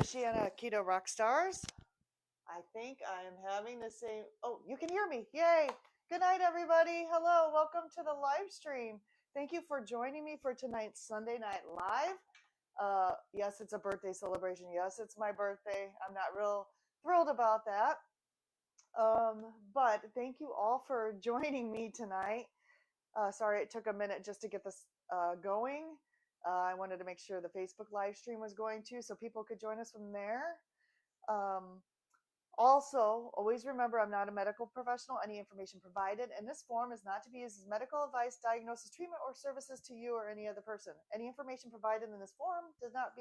Christiana Keto Rock Stars. I think I am having the same. Oh, you can hear me. Yay. Good night, everybody. Hello. Welcome to the live stream. Thank you for joining me for tonight's Sunday Night Live. Yes, it's a birthday celebration. Yes, it's my birthday. I'm not real thrilled about that. But thank you all for joining me tonight. Sorry, it took a minute just to get this going. I wanted to make sure the Facebook live stream was going too, so people could join us from there. Also, always remember I'm not a medical professional. Any information provided in this form is not to be used as medical advice, diagnosis, treatment, or services to you or any other person. Any information provided in this form does not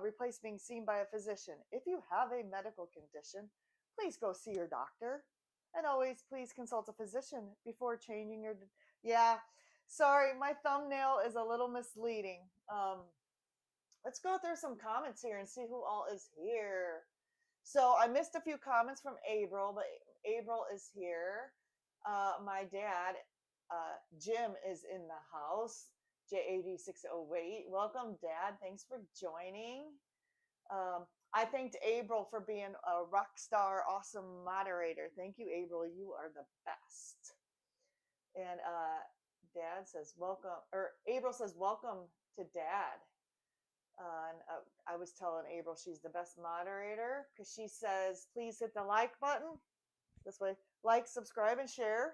replace being seen by a physician. If you have a medical condition, please go see your doctor. And always please consult a physician before changing your... Yeah, sorry, my thumbnail is a little misleading. Let's go through some comments here and see who all is here. So I missed a few comments from April, but April is here. My dad, Jim, is in the house. J8608. Welcome, Dad. Thanks for joining. I thanked April for being a rock star, awesome moderator. Thank you, April. You are the best. And Dad says, welcome, or April says, welcome to Dad. And I was telling April she's the best moderator because she says, please hit the like button. This way, like, subscribe, and share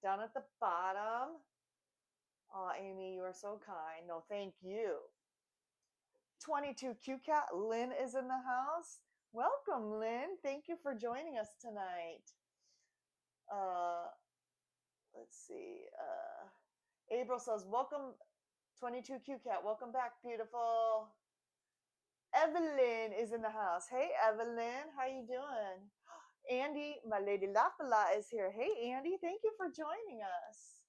down at the bottom. Oh, Amy, you are so kind. No, thank you. 22Q Cat, Lynn is in the house. Welcome, Lynn. Thank you for joining us tonight. Let's see. April says, welcome, 22Q Cat. Welcome back, beautiful. Evelyn is in the house. Hey, Evelyn, how you doing? Andy, my lady Lafala, is here. Hey, Andy, thank you for joining us.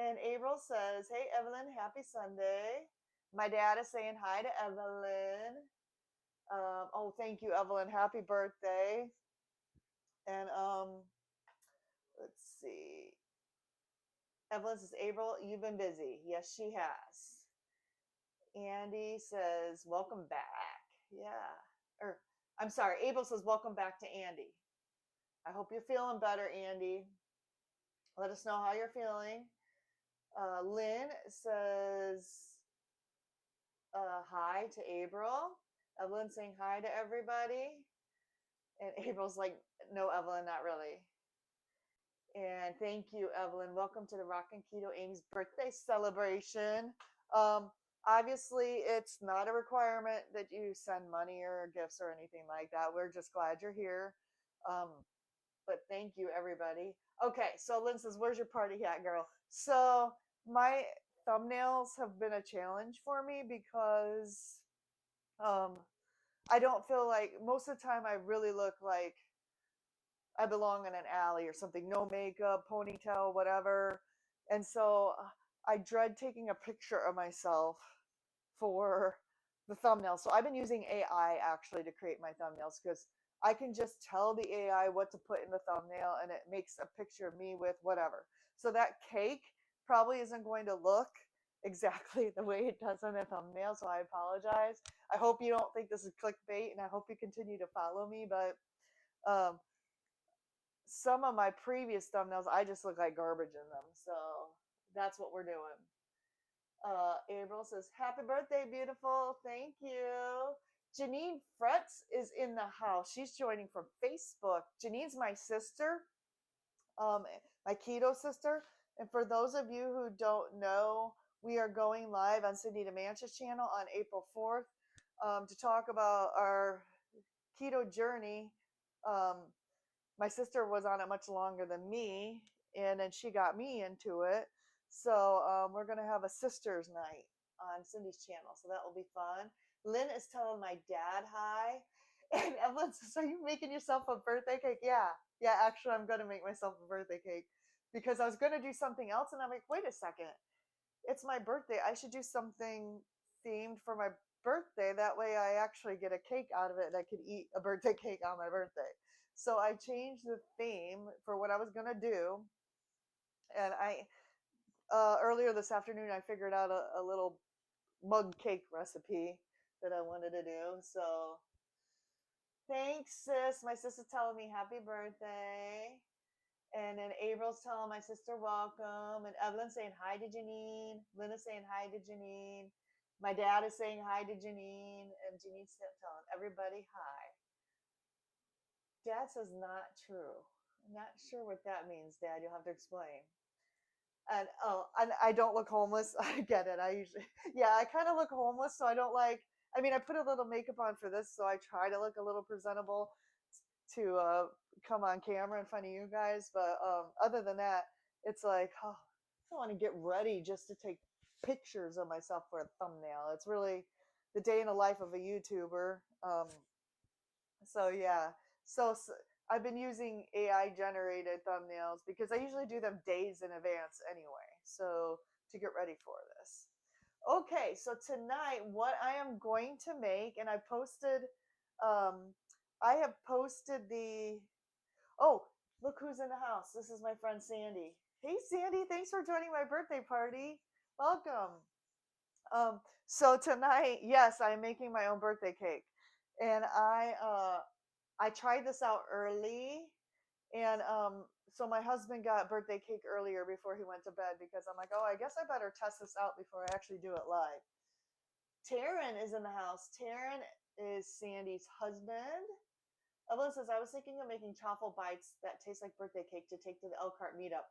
And April says, hey, Evelyn, happy Sunday. My dad is saying hi to Evelyn. Oh, thank you, Evelyn. Happy birthday. And let's see. Evelyn says, April, you've been busy. Yes, she has. Andy says, welcome back. Yeah. Or, I'm sorry, April says, welcome back to Andy. I hope you're feeling better, Andy. Let us know how you're feeling. Lynn says hi to April. Evelyn saying hi to everybody. And April's like, no, Evelyn, not really. And thank you, Evelyn. Welcome to the Rockin Keto Amy's birthday celebration. Obviously, it's not a requirement that you send money or gifts or anything like that. We're just glad you're here. But thank you, everybody. Okay, so Lynn says, where's your party hat, girl? So my thumbnails have been a challenge for me because I don't feel like, most of the time I really look like I belong in an alley or something. No makeup, ponytail, whatever. And so I dread taking a picture of myself for the thumbnail. So I've been using AI actually to create my thumbnails because I can just tell the AI what to put in the thumbnail and it makes a picture of me with whatever. So that cake probably isn't going to look exactly the way it does on the thumbnail. So I apologize. I hope you don't think this is clickbait and I hope you continue to follow me. But some of my previous thumbnails, I just look like garbage in them. So that's what we're doing. April says, happy birthday, beautiful. Thank you. Janine Fretz is in the house. She's joining from Facebook. Janine's my sister, my keto sister. And for those of you who don't know, we are going live on Cindy DeManch's channel on April 4th to talk about our keto journey. My sister was on it much longer than me, and then she got me into it. So we're going to have a sisters night on Cindy's channel. So that will be fun. Lynn is telling my dad hi. And Evelyn says, are you making yourself a birthday cake? Yeah, actually, I'm going to make myself a birthday cake because I was going to do something else. And I'm like, wait a second. It's my birthday. I should do something themed for my birthday. That way I actually get a cake out of it and I could eat a birthday cake on my birthday. So I changed the theme for what I was going to do. And I earlier this afternoon, I figured out a little mug cake recipe that I wanted to do. So Thanks, sis. My sister's telling me happy birthday. And then April's telling my sister welcome. And Evelyn's saying hi to Janine. Linda's saying hi to Janine. My dad is saying hi to Janine. And Janine's telling everybody hi. Dad says not true. I'm not sure what that means, Dad. You'll have to explain. And I don't look homeless. I get it. I kind of look homeless, so I don't like. I mean, I put a little makeup on for this, so I try to look a little presentable to come on camera in front of you guys. But other than that, it's like, oh, I want to get ready just to take pictures of myself for a thumbnail. It's really the day in the life of a YouTuber. So yeah, so I've been using AI generated thumbnails because I usually do them days in advance anyway. So to get ready for this. Okay, so tonight what I am going to make, and I have posted oh, look who's in the house. This is my friend Sandy. Hey Sandy, thanks for joining my birthday party. Welcome. So tonight, yes, I'm making my own birthday cake. And I tried this out early, and so my husband got birthday cake earlier before he went to bed because I'm like, oh, I guess I better test this out before I actually do it live. Taryn is in the house. Taryn is Sandy's husband. Evelyn says, I was thinking of making chaffle bites that taste like birthday cake to take to the Elkhart meetup.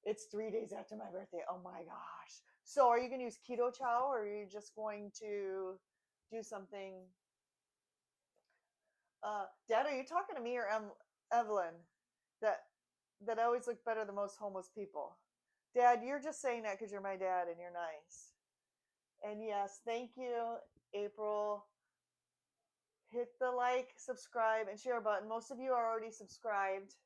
It's 3 days after my birthday. Oh my gosh. So are you going to use keto chow, or are you just going to do something? Dad, are you talking to me or Evelyn? That I always look better than most homeless people. Dad, you're just saying that because you're my dad and you're nice. And yes, thank you, April. Hit the like, subscribe, and share button. Most of you are already subscribed.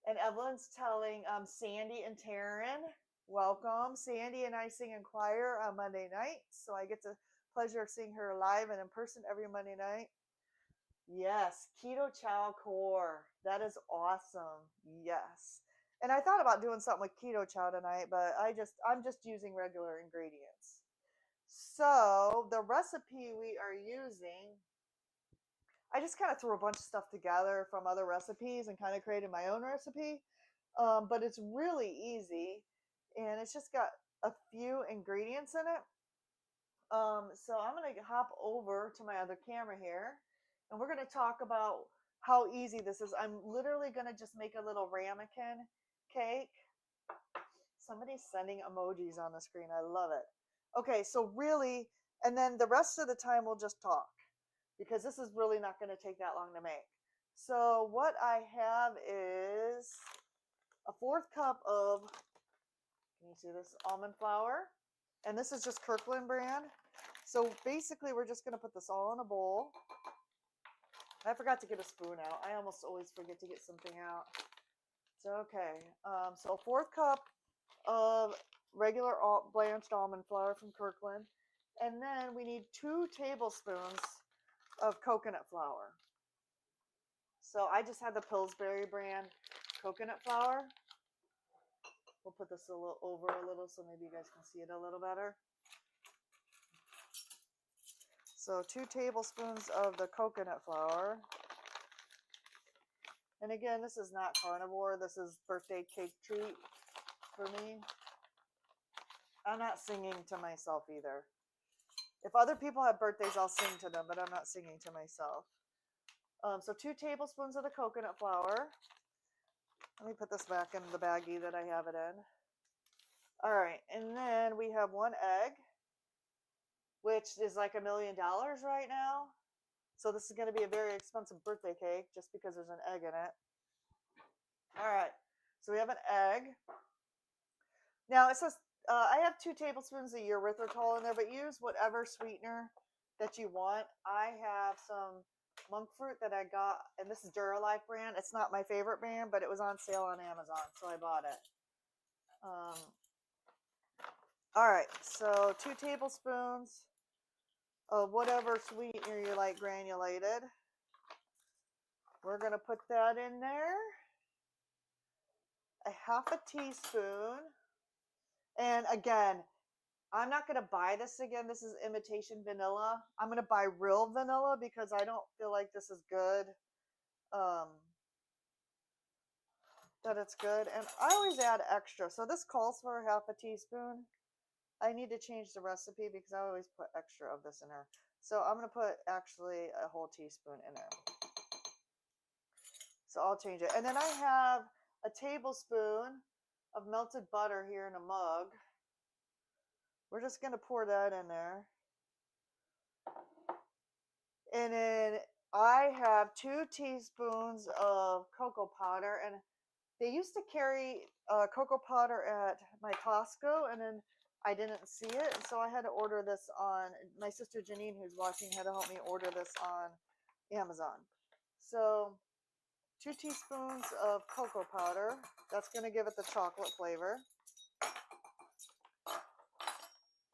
And Evelyn's telling Sandy and Taryn, welcome. Sandy and I sing in choir on Monday night, so I get the pleasure of seeing her live and in person every Monday night. Yes, keto chow core. That is awesome. Yes. And I thought about doing something with keto chow tonight, but I'm just using regular ingredients. So the recipe we are using, I just kind of threw a bunch of stuff together from other recipes and kind of created my own recipe. But it's really easy, and it's just got a few ingredients in it. So I'm going to hop over to my other camera here, and we're going to talk about how easy this is. I'm literally going to just make a little ramekin cake. Somebody's sending emojis on the screen. I love it. Okay, so really, and then the rest of the time we'll just talk because this is really not going to take that long to make. So what I have is a 4th cup of, can you see this, almond flour? And this is just Kirkland brand. So basically we're just going to put this all in a bowl. I forgot to get a spoon out. I almost always forget to get something out. So okay, so 4th cup of regular blanched almond flour from Kirkland. And then we need 2 tablespoons of coconut flour. So I just had the Pillsbury brand coconut flour. We'll put this over a little so maybe you guys can see it a little better. So 2 tablespoons of the coconut flour. And again, this is not carnivore. This is birthday cake treat for me. I'm not singing to myself either. If other people have birthdays, I'll sing to them, but I'm not singing to myself. So 2 tablespoons of the coconut flour. Let me put this back in the baggie that I have it in. All right, and then we have 1 egg, which is like $1 million right now. So this is going to be a very expensive birthday cake just because there's an egg in it. All right, so we have an egg. Now it says I have 2 tablespoons of erythritol in there, but use whatever sweetener that you want. I have some monk fruit that I got, and this is Duralife brand. It's not my favorite brand, but it was on sale on Amazon, so I bought it. All right, so 2 tablespoons of whatever sweetener you like granulated. We're going to put that in there. A 1/2 teaspoon. And again, I'm not going to buy this again. This is imitation vanilla. I'm going to buy real vanilla because I don't feel like this is good. That it's good. And I always add extra. So this calls for half a teaspoon. I need to change the recipe because I always put extra of this in there. So I'm going to put actually a whole teaspoon in there. So I'll change it. And then I have a tablespoon of melted butter here in a mug. We're just going to pour that in there. And then I have 2 teaspoons of cocoa powder. And they used to carry cocoa powder at my Costco, and then I didn't see it. So I had to order this on, my sister Janine, who's watching, had to help me order this on Amazon. So 2 teaspoons of cocoa powder. That's going to give it the chocolate flavor.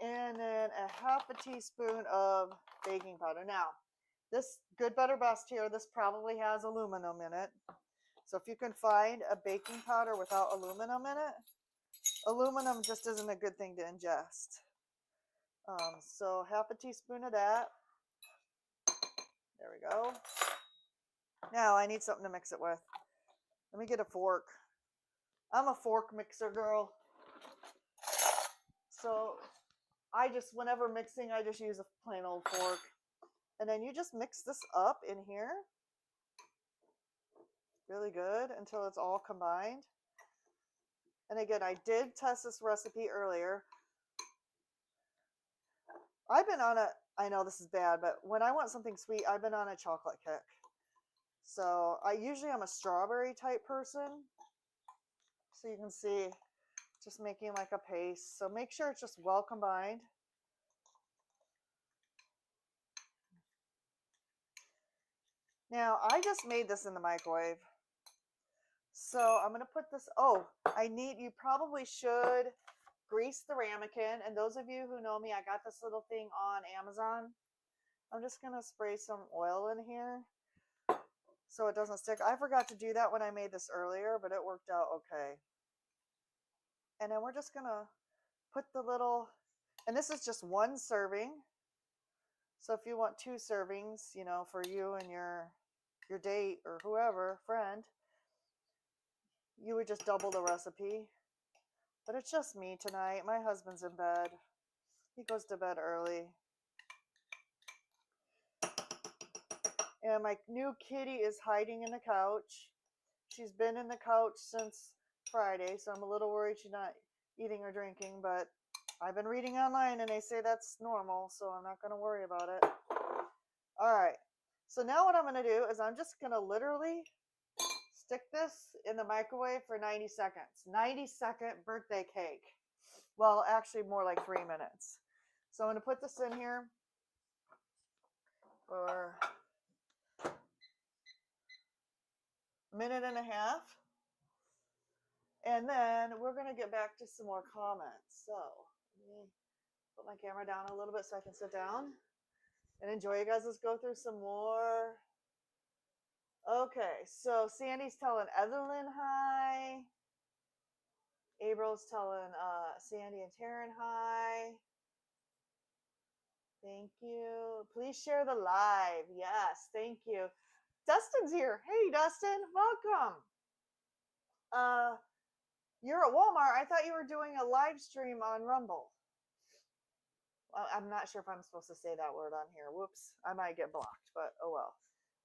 And then a half a teaspoon of baking powder. Now, this Good Better Best here, this probably has aluminum in it. So if you can find a baking powder without aluminum in it, aluminum just isn't a good thing to ingest. So half a teaspoon of that. There we go. Now I need something to mix it with. Let me get a fork. I'm a fork mixer girl. So whenever mixing, I just use a plain old fork. And then you just mix this up in here. Really good until it's all combined. And again, I did test this recipe earlier. I know this is bad, but when I want something sweet, I've been on a chocolate kick. So I'm a strawberry type person. So you can see, just making like a paste. So make sure it's just well combined. Now, I just made this in the microwave. So I'm going to put this, you probably should grease the ramekin. And those of you who know me, I got this little thing on Amazon. I'm just going to spray some oil in here so it doesn't stick. I forgot to do that when I made this earlier, but it worked out okay. And then we're just going to put and this is just 1 serving. So if you want 2 servings, for you and your date or whoever, friend, you would just double the recipe. But it's just me tonight. My husband's in bed. He goes to bed early. And my new kitty is hiding in the couch. She's been in the couch since Friday, so I'm a little worried she's not eating or drinking, but I've been reading online and they say that's normal, so I'm not going to worry about it. All right. So now what I'm going to do is I'm just going to literally stick this in the microwave for 90 seconds. 90-second birthday cake. Well, actually more like 3 minutes. So I'm going to put this in here for a minute and a half. And then we're going to get back to some more comments. So let me put my camera down a little bit so I can sit down and enjoy you guys. Let's go through some more. Okay, so Sandy's telling Evelyn hi. April's telling Sandy and Taryn hi. Thank you. Please share the live. Yes, thank you. Dustin's here. Hey, Dustin, welcome. You're at Walmart. I thought you were doing a live stream on Rumble. I'm not sure if I'm supposed to say that word on here. Whoops, I might get blocked, but oh well.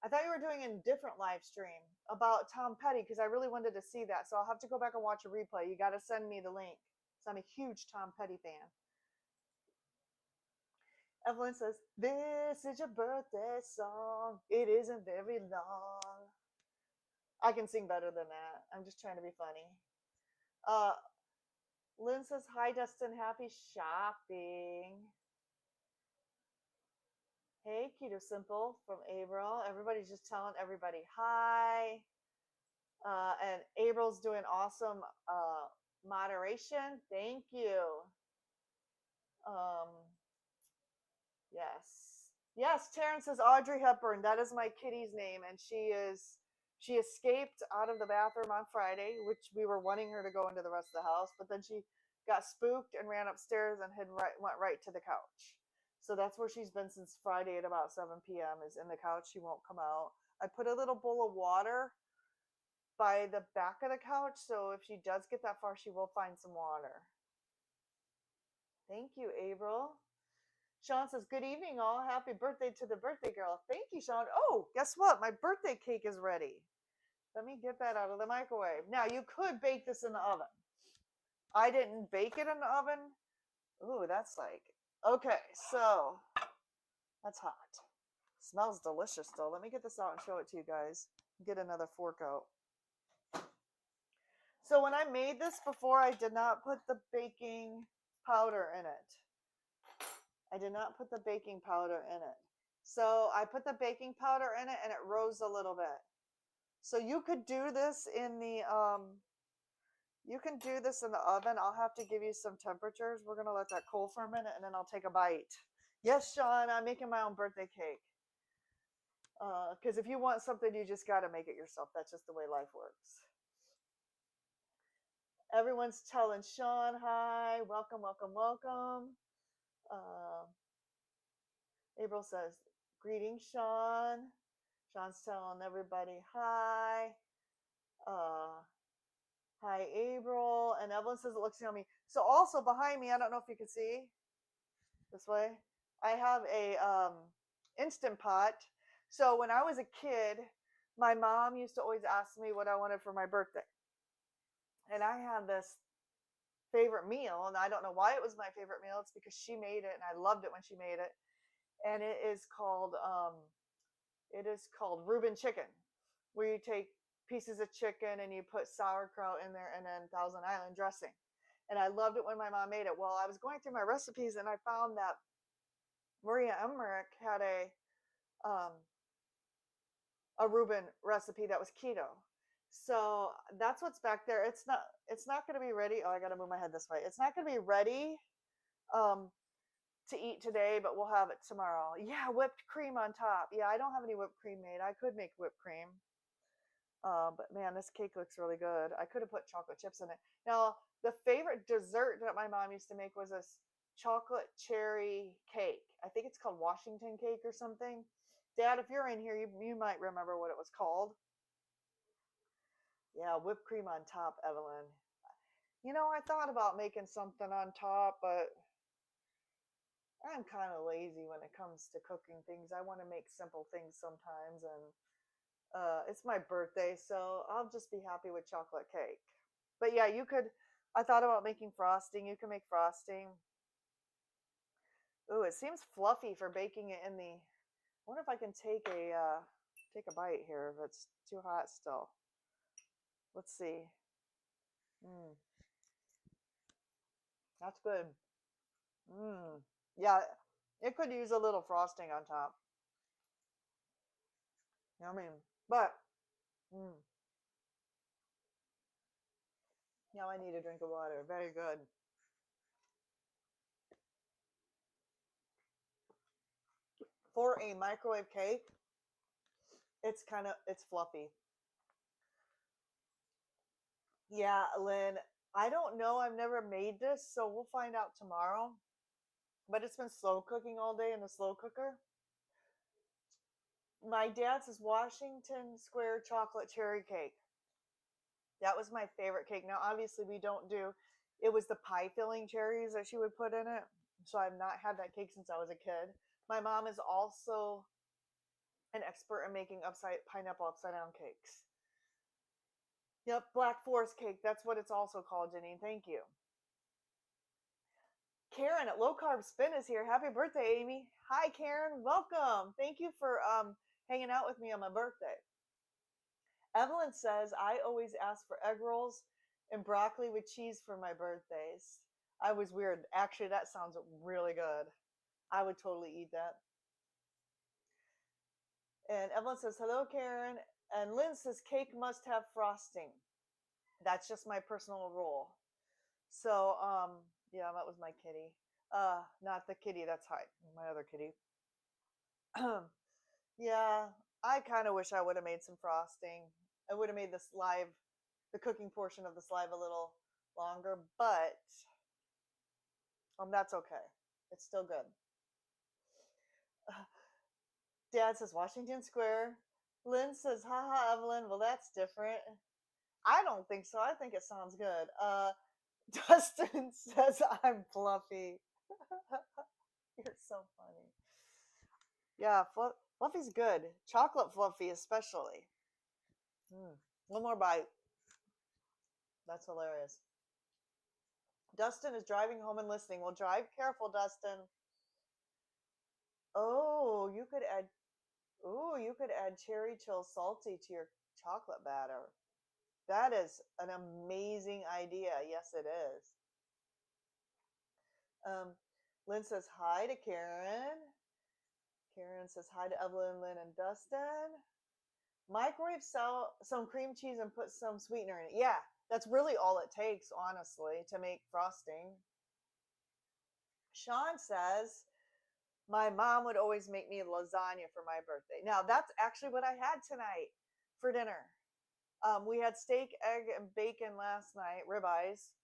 I thought you were doing a different live stream about Tom Petty because I really wanted to see that. So I'll have to go back and watch a replay. You got to send me the link. So I'm a huge Tom Petty fan. Evelyn says, "This is your birthday song. It isn't very long." I can sing better than that. I'm just trying to be funny. Lynn says, "Hi, Dustin. Happy shopping." Hey, Keto Simple from April. Everybody's just telling everybody hi. And April's doing awesome moderation. Thank you. Yes. Yes, Terrence says Audrey Hepburn. That is my kitty's name. And she escaped out of the bathroom on Friday, which we were wanting her to go into the rest of the house. But then she got spooked and ran upstairs and went right to the couch. So that's where she's been since Friday at about 7 p.m. is in the couch. She won't come out. I put a little bowl of water by the back of the couch, so if she does get that far, she will find some water. Thank you, April. Sean says, good evening, all. Happy birthday to the birthday girl. Thank you, Sean. Oh, guess what? My birthday cake is ready. Let me get that out of the microwave. Now, you could bake this in the oven. I didn't bake it in the oven. Ooh, that's like, okay, so that's hot. Smells delicious though. Let me get this out and show it to you guys. Get another fork out. So when I made this before, I did not put the baking powder in it. I did not put the baking powder in it. So I put the baking powder in it and it rose a little bit. So you could do this in the oven. I'll have to give you some temperatures. We're gonna let that cool for a minute and then I'll take a bite. Yes, Sean, I'm making my own birthday cake. Because if you want something, you just got to make it yourself. That's just the way life works. Everyone's telling Sean hi. Welcome, welcome, welcome. April says, greetings, Sean. Sean's telling everybody hi. Hi, April. And Evelyn says it looks yummy. So also behind me, I don't know if you can see this way, I have a Instant Pot. So when I was a kid, my mom used to always ask me what I wanted for my birthday. And I had this favorite meal, and I don't know why it was my favorite meal. It's because she made it, and I loved it when she made it. And it is called Reuben chicken, where you take pieces of chicken and you put sauerkraut in there and then Thousand Island dressing. And I loved it when my mom made it. Well, I was going through my recipes and I found that Maria Emmerich had a Reuben recipe that was keto. So that's what's back there. It's not going to be ready. Oh, I got to move my head this way. It's not going to be ready to eat today, but we'll have it tomorrow. Yeah, whipped cream on top. Yeah, I don't have any whipped cream made. I could make whipped cream. But man, this cake looks really good. I could have put chocolate chips in it. Now, the favorite dessert that my mom used to make was this chocolate cherry cake. I think it's called Washington cake or something. Dad, if you're in here, you might remember what it was called. Yeah, whipped cream on top, Evelyn. You know, I thought about making something on top, but I'm kind of lazy when it comes to cooking things. I want to make simple things sometimes, and it's my birthday, so I'll just be happy with chocolate cake. But yeah, I thought about making frosting. You can make frosting. Ooh, it seems fluffy for baking it in the. I wonder if I can take a bite here if it's too hot still. Let's see. That's good. Yeah, it could use a little frosting on top. Yummy. But now I need a drink of water. Very good. For a microwave cake, it's fluffy. Yeah, Lynn, I don't know. I've never made this, so we'll find out tomorrow. But it's been slow cooking all day in the slow cooker. My dad's is Washington Square chocolate cherry cake. That was my favorite cake. Now, obviously, it was the pie filling cherries that she would put in it. So I've not had that cake since I was a kid. My mom is also an expert in making pineapple upside down cakes. Yep, Black Forest cake. That's what it's also called, Janine. Thank you. Karen at Low Carb Spin is here. Happy birthday, Amy. Hi, Karen. Welcome. Thank you for hanging out with me on my birthday. Evelyn says, I always ask for egg rolls and broccoli with cheese for my birthdays. I was weird. Actually, that sounds really good. I would totally eat that. And Evelyn says, hello, Karen. And Lynn says, cake must have frosting. That's just my personal rule. So, yeah, that was my kitty. Not the kitty that's hiding, my other kitty. Yeah, I kind of wish I would have made some frosting. I would have made the cooking portion of the slide a little longer, but That's okay. It's still good. Dad says Washington Square. Lynn says, haha, Evelyn. Well, that's different. I don't think so. I think it sounds good. Dustin says, I'm fluffy. You're so funny. Yeah, fluffy's good. Chocolate fluffy, especially. One more bite. That's hilarious. Dustin is driving home and listening. Well, drive careful, Dustin. Oh, you could add. Ooh, you could add cherry chill salty to your chocolate batter. That is an amazing idea. Yes, it is. Um, Lynn says hi to Karen. Karen says hi to Evelyn, Lynn, and Dustin. Microwave some cream cheese and put some sweetener in it. Yeah, that's really all it takes, honestly, to make frosting. Sean says, my mom would always make me lasagna for my birthday. Now, that's actually what I had tonight for dinner. We had steak, egg, and bacon last night, ribeyes,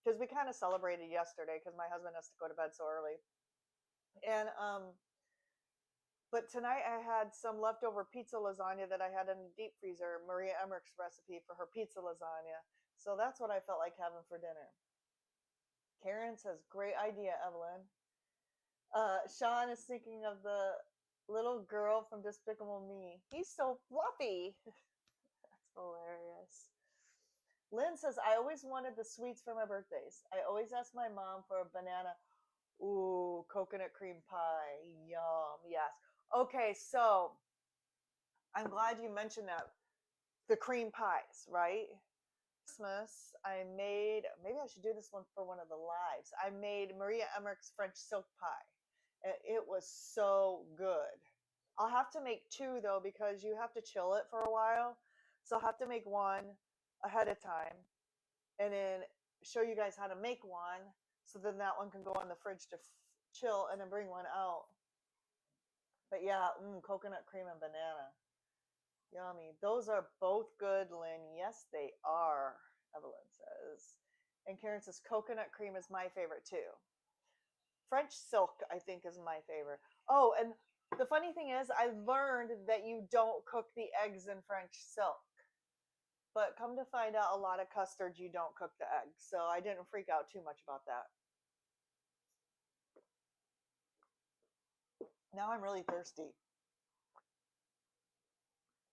because we kind of celebrated yesterday because my husband has to go to bed so early. And but tonight I had some leftover pizza lasagna that I had in the deep freezer, Maria Emmerich's recipe for her pizza lasagna. So that's what I felt like having for dinner. Karen says, great idea, Evelyn. Sean is thinking of the little girl from Despicable Me. He's so fluffy. That's hilarious. Lynn says, I always wanted the sweets for my birthdays. I always ask my mom for a banana. Ooh, coconut cream pie. Yum. Yes. Okay, so I'm glad you mentioned that. The cream pies, right? Christmas, I made, maybe I should do this one for one of the lives. I made Maria Emmerich's French silk pie. And it was so good. I'll have to make two though because you have to chill it for a while. So I'll have to make one ahead of time and then show you guys how to make one so then that one can go in the fridge to chill and then bring one out. But yeah, coconut cream and banana. Yummy. Those are both good, Lynn. Yes, they are, Evelyn says. And Karen says coconut cream is my favorite too. French silk, I think, is my favorite. Oh, and the funny thing is, I learned that you don't cook the eggs in French silk. But come to find out, a lot of custards, you don't cook the eggs. So I didn't freak out too much about that. Now I'm really thirsty.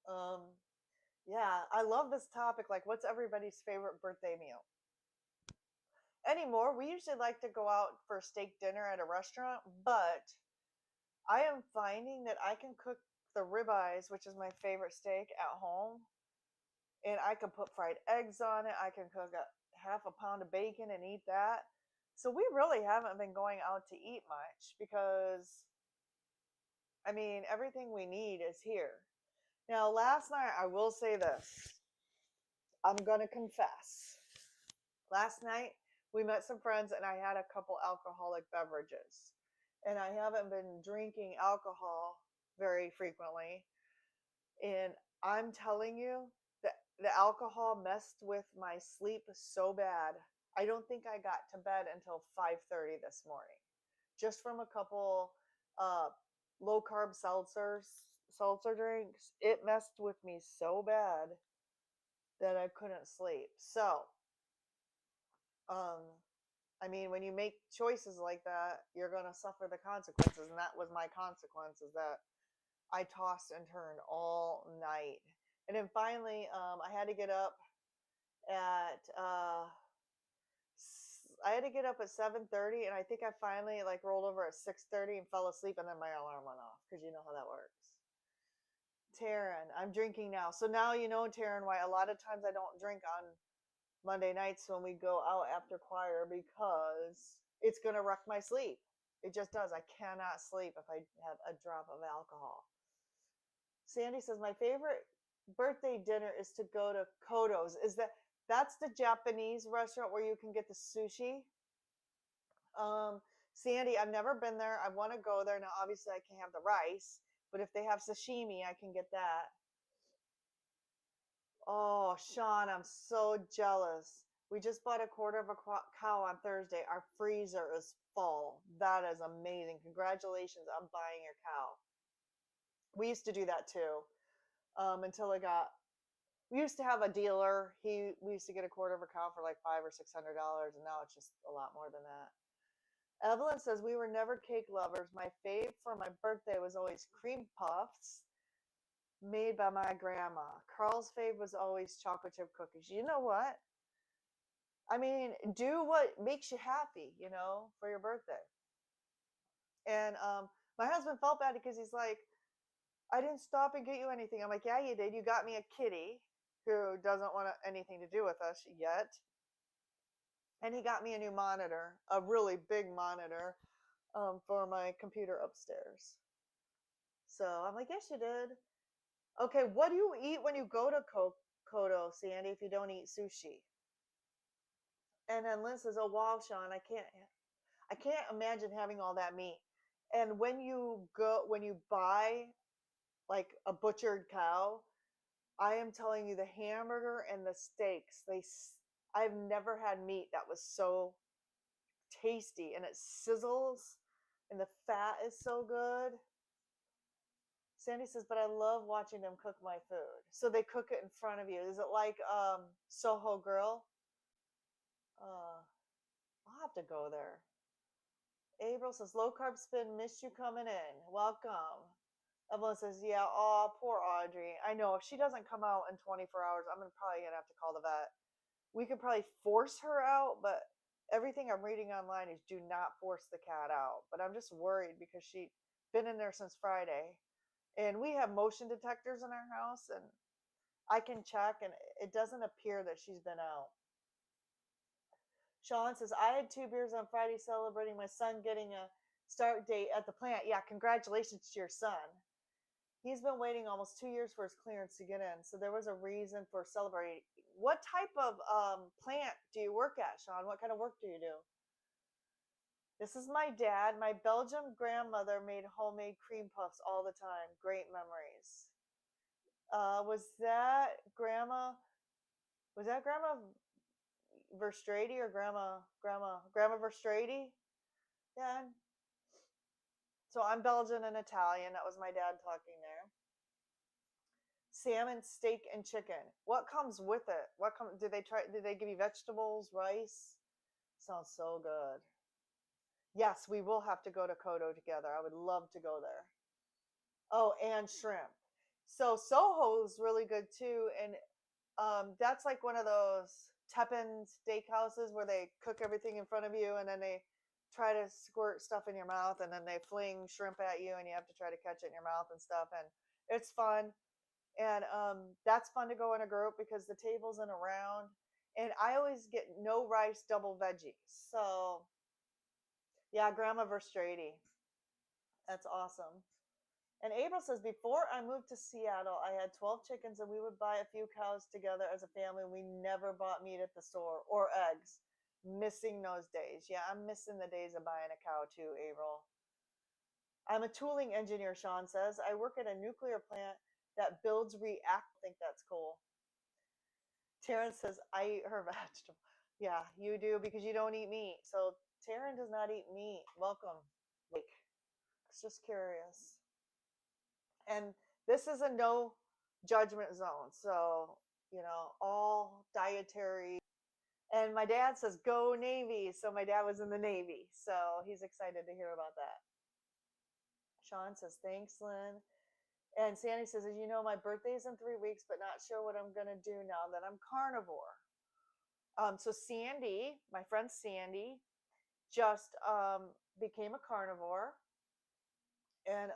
Um, yeah, I love this topic. Like, what's everybody's favorite birthday meal? Anymore, we usually like to go out for steak dinner at a restaurant, but I am finding that I can cook the ribeyes, which is my favorite steak, at home. And I can put fried eggs on it. I can cook a half a pound of bacon and eat that. So we really haven't been going out to eat much because, I mean, everything we need is here. Now, last night, I will say this. I'm going to confess. Last night, we met some friends and I had a couple alcoholic beverages. And I haven't been drinking alcohol very frequently. And I'm telling you, the alcohol messed with my sleep so bad. I don't think I got to bed until 5:30 this morning. Just from a couple uh, low carb seltzer drinks. It messed with me so bad that I couldn't sleep. So, um, I mean, when you make choices like that, you're going to suffer the consequences. And that was my consequences that I tossed and turned all night. And then finally, I had to get up at, I had to get up at 7:30, and I think I finally like rolled over at 6:30 and fell asleep, and then my alarm went off because you know how that works. Taryn, I'm drinking now. So now you know, Taryn, why a lot of times I don't drink on Monday nights when we go out after choir because it's going to wreck my sleep. It just does. I cannot sleep if I have a drop of alcohol. Sandy says, my favorite birthday dinner is to go to Kodo's. That's the Japanese restaurant where you can get the sushi? Sandy, I've never been there. I want to go there. Now, obviously, I can't have the rice, but if they have sashimi, I can get that. Oh, Sean, I'm so jealous. We just bought a quarter of a cow on Thursday. Our freezer is full. That is amazing. Congratulations on buying your cow. We used to do that too. Until it got, we used to have a dealer. We used to get a quarter of a cow for like $500 or $600, and now it's just a lot more than that. Evelyn says we were never cake lovers. My fave for my birthday was always cream puffs made by my grandma. Carl's fave was always chocolate chip cookies. You know what? I mean, do what makes you happy, for your birthday. And my husband felt bad because he's like, I didn't stop and get you anything. I'm like, yeah, you did. You got me a kitty who doesn't want anything to do with us yet. And he got me a new monitor, a really big monitor, for my computer upstairs. So I'm like, yes, you did. Okay, what do you eat when you go to Kodo, Sandy, if you don't eat sushi? And then Lynn says, oh, wow, Sean, I can't imagine having all that meat. And when you buy like a butchered cow, I am telling you, the hamburger and the steaks, I've never had meat that was so tasty, and it sizzles and the fat is so good. Sandy says, but I love watching them cook my food. So they cook it in front of you. Is it like Soho Grill? I'll have to go there. April says, low carb spin, missed you coming in. Welcome. Evelyn says, yeah, oh, poor Audrey. I know, if she doesn't come out in 24 hours, I'm probably going to have to call the vet. We could probably force her out, but everything I'm reading online is do not force the cat out. But I'm just worried because she's been in there since Friday. And we have motion detectors in our house, and I can check, and it doesn't appear that she's been out. Sean says, I had 2 beers on Friday celebrating my son getting a start date at the plant. Yeah, congratulations to your son. He's been waiting almost 2 years for his clearance to get in, so there was a reason for celebrating. What type of plant do you work at, Sean? What kind of work do you do? This is my dad. My Belgian grandmother made homemade cream puffs all the time. Great memories. Was that Grandma Verstrady or Grandma Verstrady? Yeah. So I'm Belgian and Italian. That was my dad talking there. Salmon, steak, and chicken. What comes with it? Did they give you vegetables, rice? Sounds so good. Yes, we will have to go to Kodo together. I would love to go there. Oh, and shrimp. So Soho's really good too, and that's like one of those Teppan steakhouses where they cook everything in front of you, and then they try to squirt stuff in your mouth, and then they fling shrimp at you, and you have to try to catch it in your mouth and stuff, and it's fun. And that's fun to go in a group because the table's in a round, and I always get no rice, double veggies. So yeah, Grandma Verstrady. That's awesome. And April says, before I moved to Seattle, I had 12 chickens and we would buy a few cows together as a family. We never bought meat at the store or eggs. Missing those days. Yeah, I'm missing the days of buying a cow too, April. I'm a tooling engineer, Sean says. I work at a nuclear plant that builds reactors. I think that's cool. Taryn says, I eat her vegetable. Yeah, you do because you don't eat meat. So Taryn does not eat meat. Welcome. Like, it's just curious. And this is a no judgment zone. So, all dietary. And my dad says, go Navy. So my dad was in the Navy. So he's excited to hear about that. Sean says, thanks, Lynn. And Sandy says, as you know, my birthday's in 3 weeks, but not sure what I'm going to do now that I'm carnivore. So Sandy, my friend Sandy, just became a carnivore. And,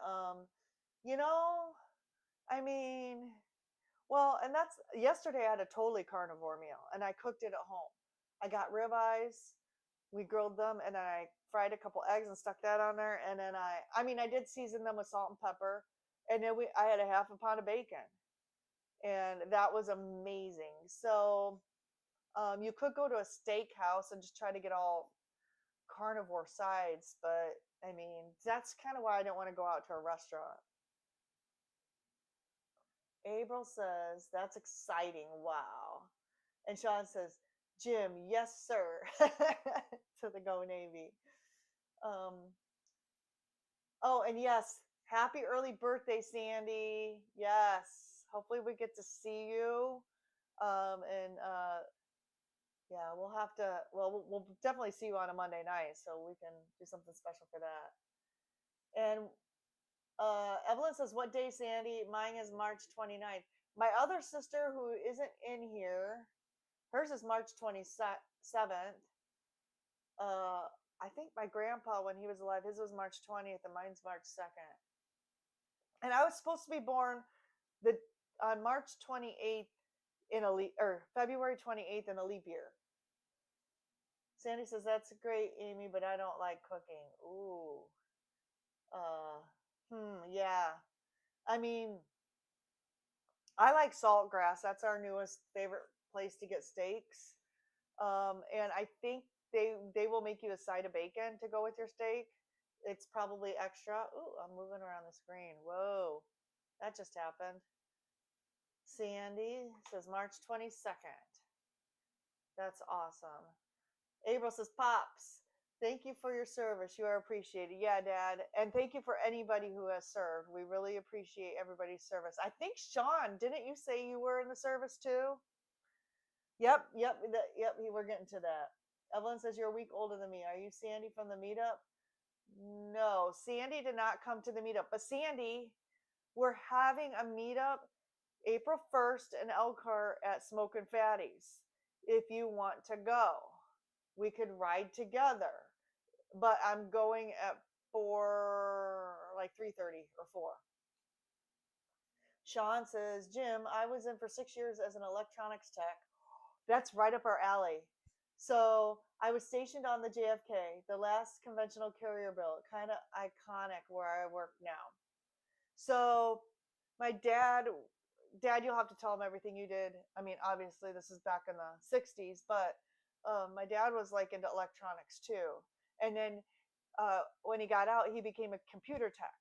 I mean, well, and that's yesterday I had a totally carnivore meal and I cooked it at home. I got ribeyes, we grilled them, and then I fried a couple eggs and stuck that on there. And then I did season them with salt and pepper. And then I had a half a pound of bacon, and that was amazing. So you could go to a steakhouse and just try to get all carnivore sides, but I mean, that's kind of why I don't want to go out to a restaurant. April says, that's exciting. Wow. And Sean says, Jim, yes, sir. To the Go Navy. Um, oh, and yes, happy early birthday, Sandy. Yes. Hopefully we get to see you. And yeah, we'll have to, well, we'll definitely see you on a Monday night so we can do something special for that. And Evelyn says, what day, Sandy? Mine is March 29th. My other sister, who isn't in here, hers is March 27th. Uh, I think my grandpa, when he was alive, his was March 20th, and mine's March 2nd. And I was supposed to be born the on March 28th in a leap, or February 28th in a leap year. Sandy says, that's great, Amy, but I don't like cooking. Ooh. Uh, yeah. I mean, I like Saltgrass. That's our newest favorite place to get steaks. And I think they will make you a side of bacon to go with your steak. It's probably extra. Ooh, I'm moving around the screen. Whoa, that just happened. Sandy says March 22nd. That's awesome. April says, Pops, thank you for your service. You are appreciated. Yeah, Dad. And thank you for anybody who has served. We really appreciate everybody's service. I think, Sean, didn't you say you were in the service too? Yep, yep. We're getting to that. Evelyn says, you're a week older than me. Are you Sandy from the meetup? No, Sandy did not come to the meetup. But Sandy, we're having a meetup April 1st in Elkhart at Smokin' Fatties. If you want to go, we could ride together. But I'm going at 4, like 3:30 or 4. Sean says, Jim, I was in for 6 years as an electronics tech. That's right up our alley. So I was stationed on the JFK, the last conventional carrier built, kind of iconic where I work now. So my dad, you'll have to tell him everything you did. I mean, obviously this is back in the 60s, but my dad was like into electronics too. And then when he got out, he became a computer tech.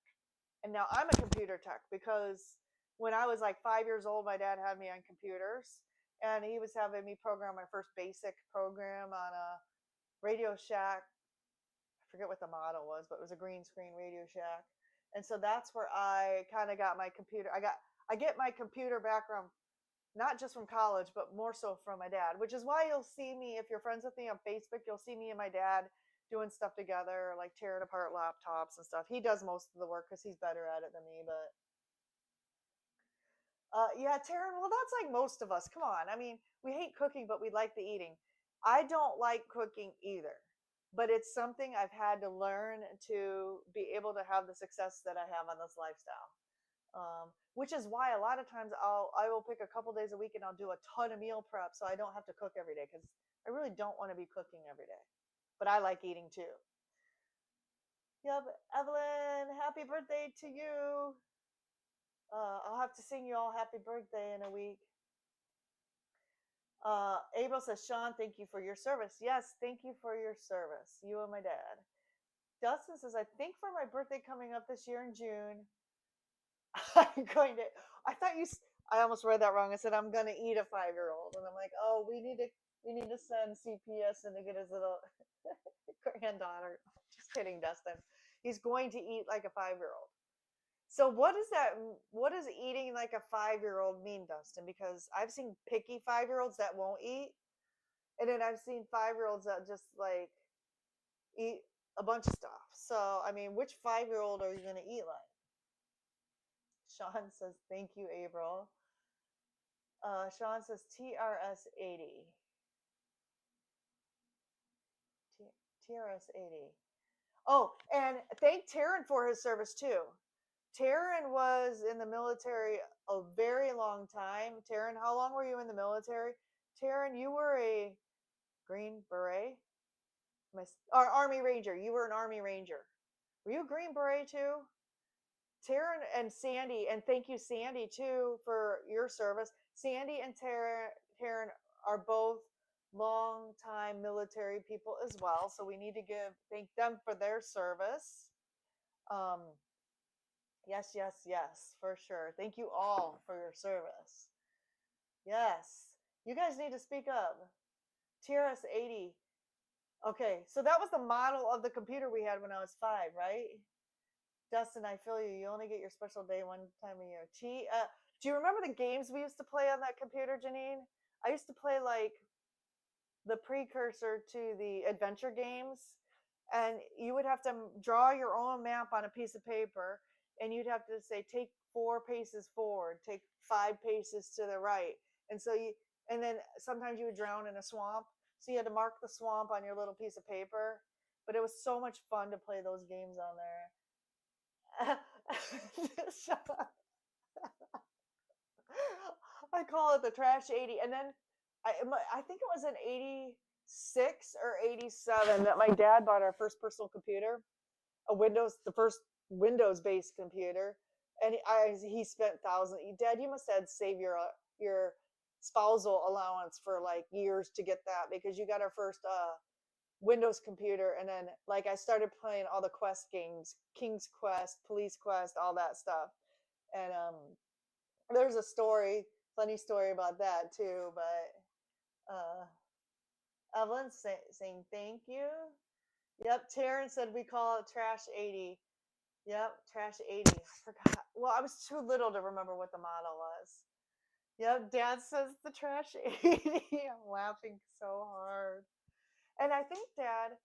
And now I'm a computer tech because when I was like 5 years old, my dad had me on computers, and he was having me program my first basic program on a Radio Shack. I forget what the model was, but it was a green screen Radio Shack. And so that's where I kind of got my computer. I get my computer background not just from college, but more so from my dad, which is why you'll see me, if you're friends with me on Facebook, you'll see me and my dad doing stuff together, like tearing apart laptops and stuff. He does most of the work because he's better at it than me. But yeah, Taryn, well, that's like most of us. Come on. I mean, we hate cooking, but we like the eating. I don't like cooking either, but it's something I've had to learn to be able to have the success that I have on this lifestyle. Which is why a lot of times I will pick a couple days a week and I'll do a ton of meal prep so I don't have to cook every day, because I really don't want to be cooking every day. But I like eating too. Yep, Evelyn, happy birthday to you. I'll have to sing you all happy birthday in a week. April says, Sean, thank you for your service. Yes, thank you for your service. You and my dad. Dustin says, I think for my birthday coming up this year in June, I'm going to, I thought you, I almost read that wrong. I said, I'm going to eat a 5-year-old. And I'm like, oh, we need to send CPS in to get his little granddaughter. Just kidding, Dustin. He's going to eat like a 5-year-old. So what does eating like a 5-year-old mean, Dustin? Because I've seen picky 5-year-olds that won't eat. And then I've seen 5-year-olds that just like eat a bunch of stuff. So, I mean, which 5-year-old are you going to eat like? Sean says, thank you, April. Sean says, TRS 80. TRS 80. Oh, and thank Taryn for his service too. Taryn was in the military a very long time. Taryn, how long were you in the military? Taryn, you were a Green Beret? Or Army Ranger. You were an Army Ranger. Were you a Green Beret too? Taryn and Sandy, and thank you, Sandy, too, for your service. Sandy and Taryn are both long-time military people as well, so we need to thank them for their service. Yes, for sure. Thank you all for your service. Yes, you guys need to speak up. TRS-80. Okay, so that was the model of the computer we had when I was 5, right? Dustin, I feel you. You only get your special day one time a year. Do you remember the games we used to play on that computer, Janine? I used to play like the precursor to the adventure games, and you would have to draw your own map on a piece of paper, and you'd have to say take 4 paces forward, take 5 paces to the right, and then sometimes you would drown in a swamp, so you had to mark the swamp on your little piece of paper. But it was so much fun to play those games on there. I call it the trash 80. And then I think it was in 86 or 87 that my dad bought our first personal computer, the first Windows based computer. And he spent thousands. Dad, you must have saved your spousal allowance for like years to get that, because you got our first Windows computer. And then like I started playing all the Quest games, King's Quest, Police Quest, all that stuff. And there's a funny story about that too. But Evelyn saying thank you. Yep, Taryn said we call it Trash 80. Yep, Trash 80. I forgot. Well, I was too little to remember what the model was. Yep, Dad says the Trash 80. I'm laughing so hard. And I think, Dad,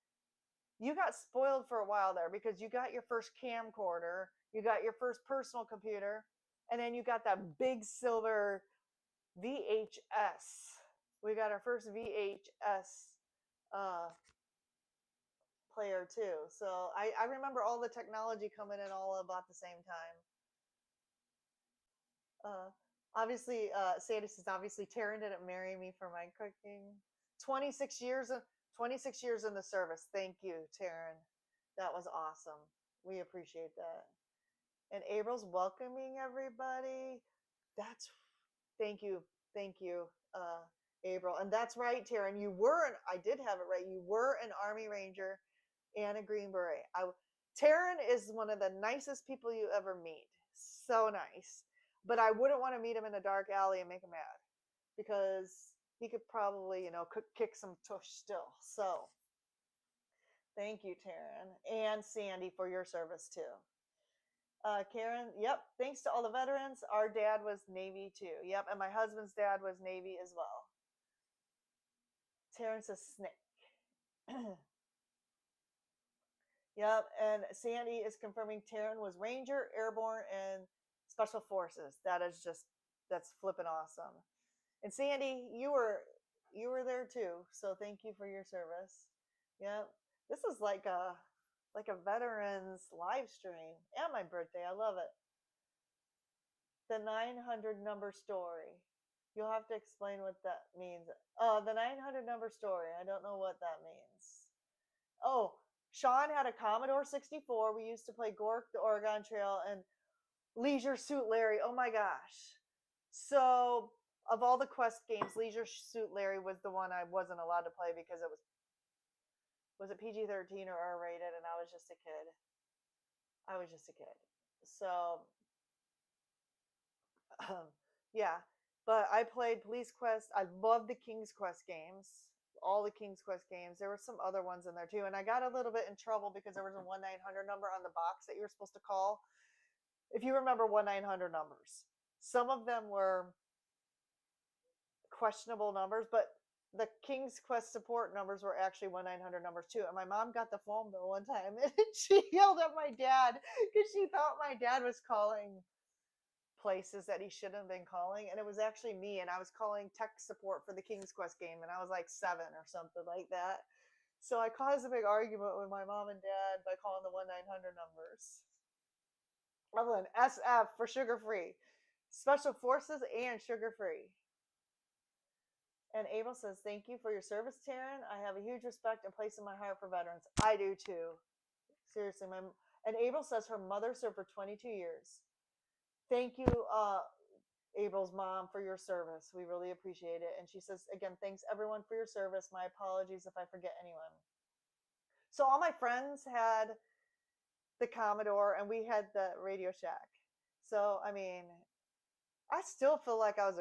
you got spoiled for a while there, because you got your first camcorder, you got your first personal computer, and then you got that big silver VHS. We got our first VHS uh, player too. So I remember all the technology coming in all about the same time. Obviously, Sandy says, obviously, Taryn didn't marry me for my cooking. 26 years, 26 years in the service. Thank you, Taryn. That was awesome. We appreciate that. And April's welcoming everybody. That's thank you, April. And that's right, Taryn. I did have it right. You were an Army Ranger and a Green Beret. Taryn is one of the nicest people you ever meet. So nice. But I wouldn't want to meet him in a dark alley and make him mad, because he could probably, kick some tush still. So thank you, Taryn, and Sandy, for your service too. Karen, yep. Thanks to all the veterans. Our dad was Navy too. Yep. And my husband's dad was Navy as well. Terrence a snake. Yep. And Sandy is confirming Taryn was Ranger, Airborne, and Special Forces. That's flipping awesome. And Sandy, you were there too. So thank you for your service. Yep. This is like a veterans live stream, and my birthday. I love it. The 900 number story. You'll have to explain what that means. The 900 number story. I don't know what that means. Oh, Sean had a Commodore 64. We used to play Gork, the Oregon Trail, and Leisure Suit Larry. Oh my gosh. So, of all the Quest games, Leisure Suit Larry was the one I wasn't allowed to play, because was it PG-13 or R-rated, and I was just a kid. So, yeah, but I played Police Quest. I loved the King's Quest games, all the King's Quest games. There were some other ones in there too, and I got a little bit in trouble because there was a 1-900 number on the box that you were supposed to call. If you remember 1-900 numbers, some of them were questionable numbers, but the King's Quest support numbers were actually 1-900 numbers too. And my mom got the phone bill one time, and she yelled at my dad because she thought my dad was calling places that he shouldn't have been calling, and it was actually me, and I was calling tech support for the King's Quest game, and I was like 7 or something like that. So I caused a big argument with my mom and dad by calling the 1-900 numbers. Evelyn, SF for sugar free, Special Forces and sugar free. And Abel says, thank you for your service, Taryn. I have a huge respect and place in my heart for veterans. I do too. Seriously. And Abel says her mother served for 22 years. Thank you, Abel's mom, for your service. We really appreciate it. And she says, again, thanks everyone for your service. My apologies if I forget anyone. So all my friends had the Commodore, and we had the Radio Shack. So, I mean, I still feel like I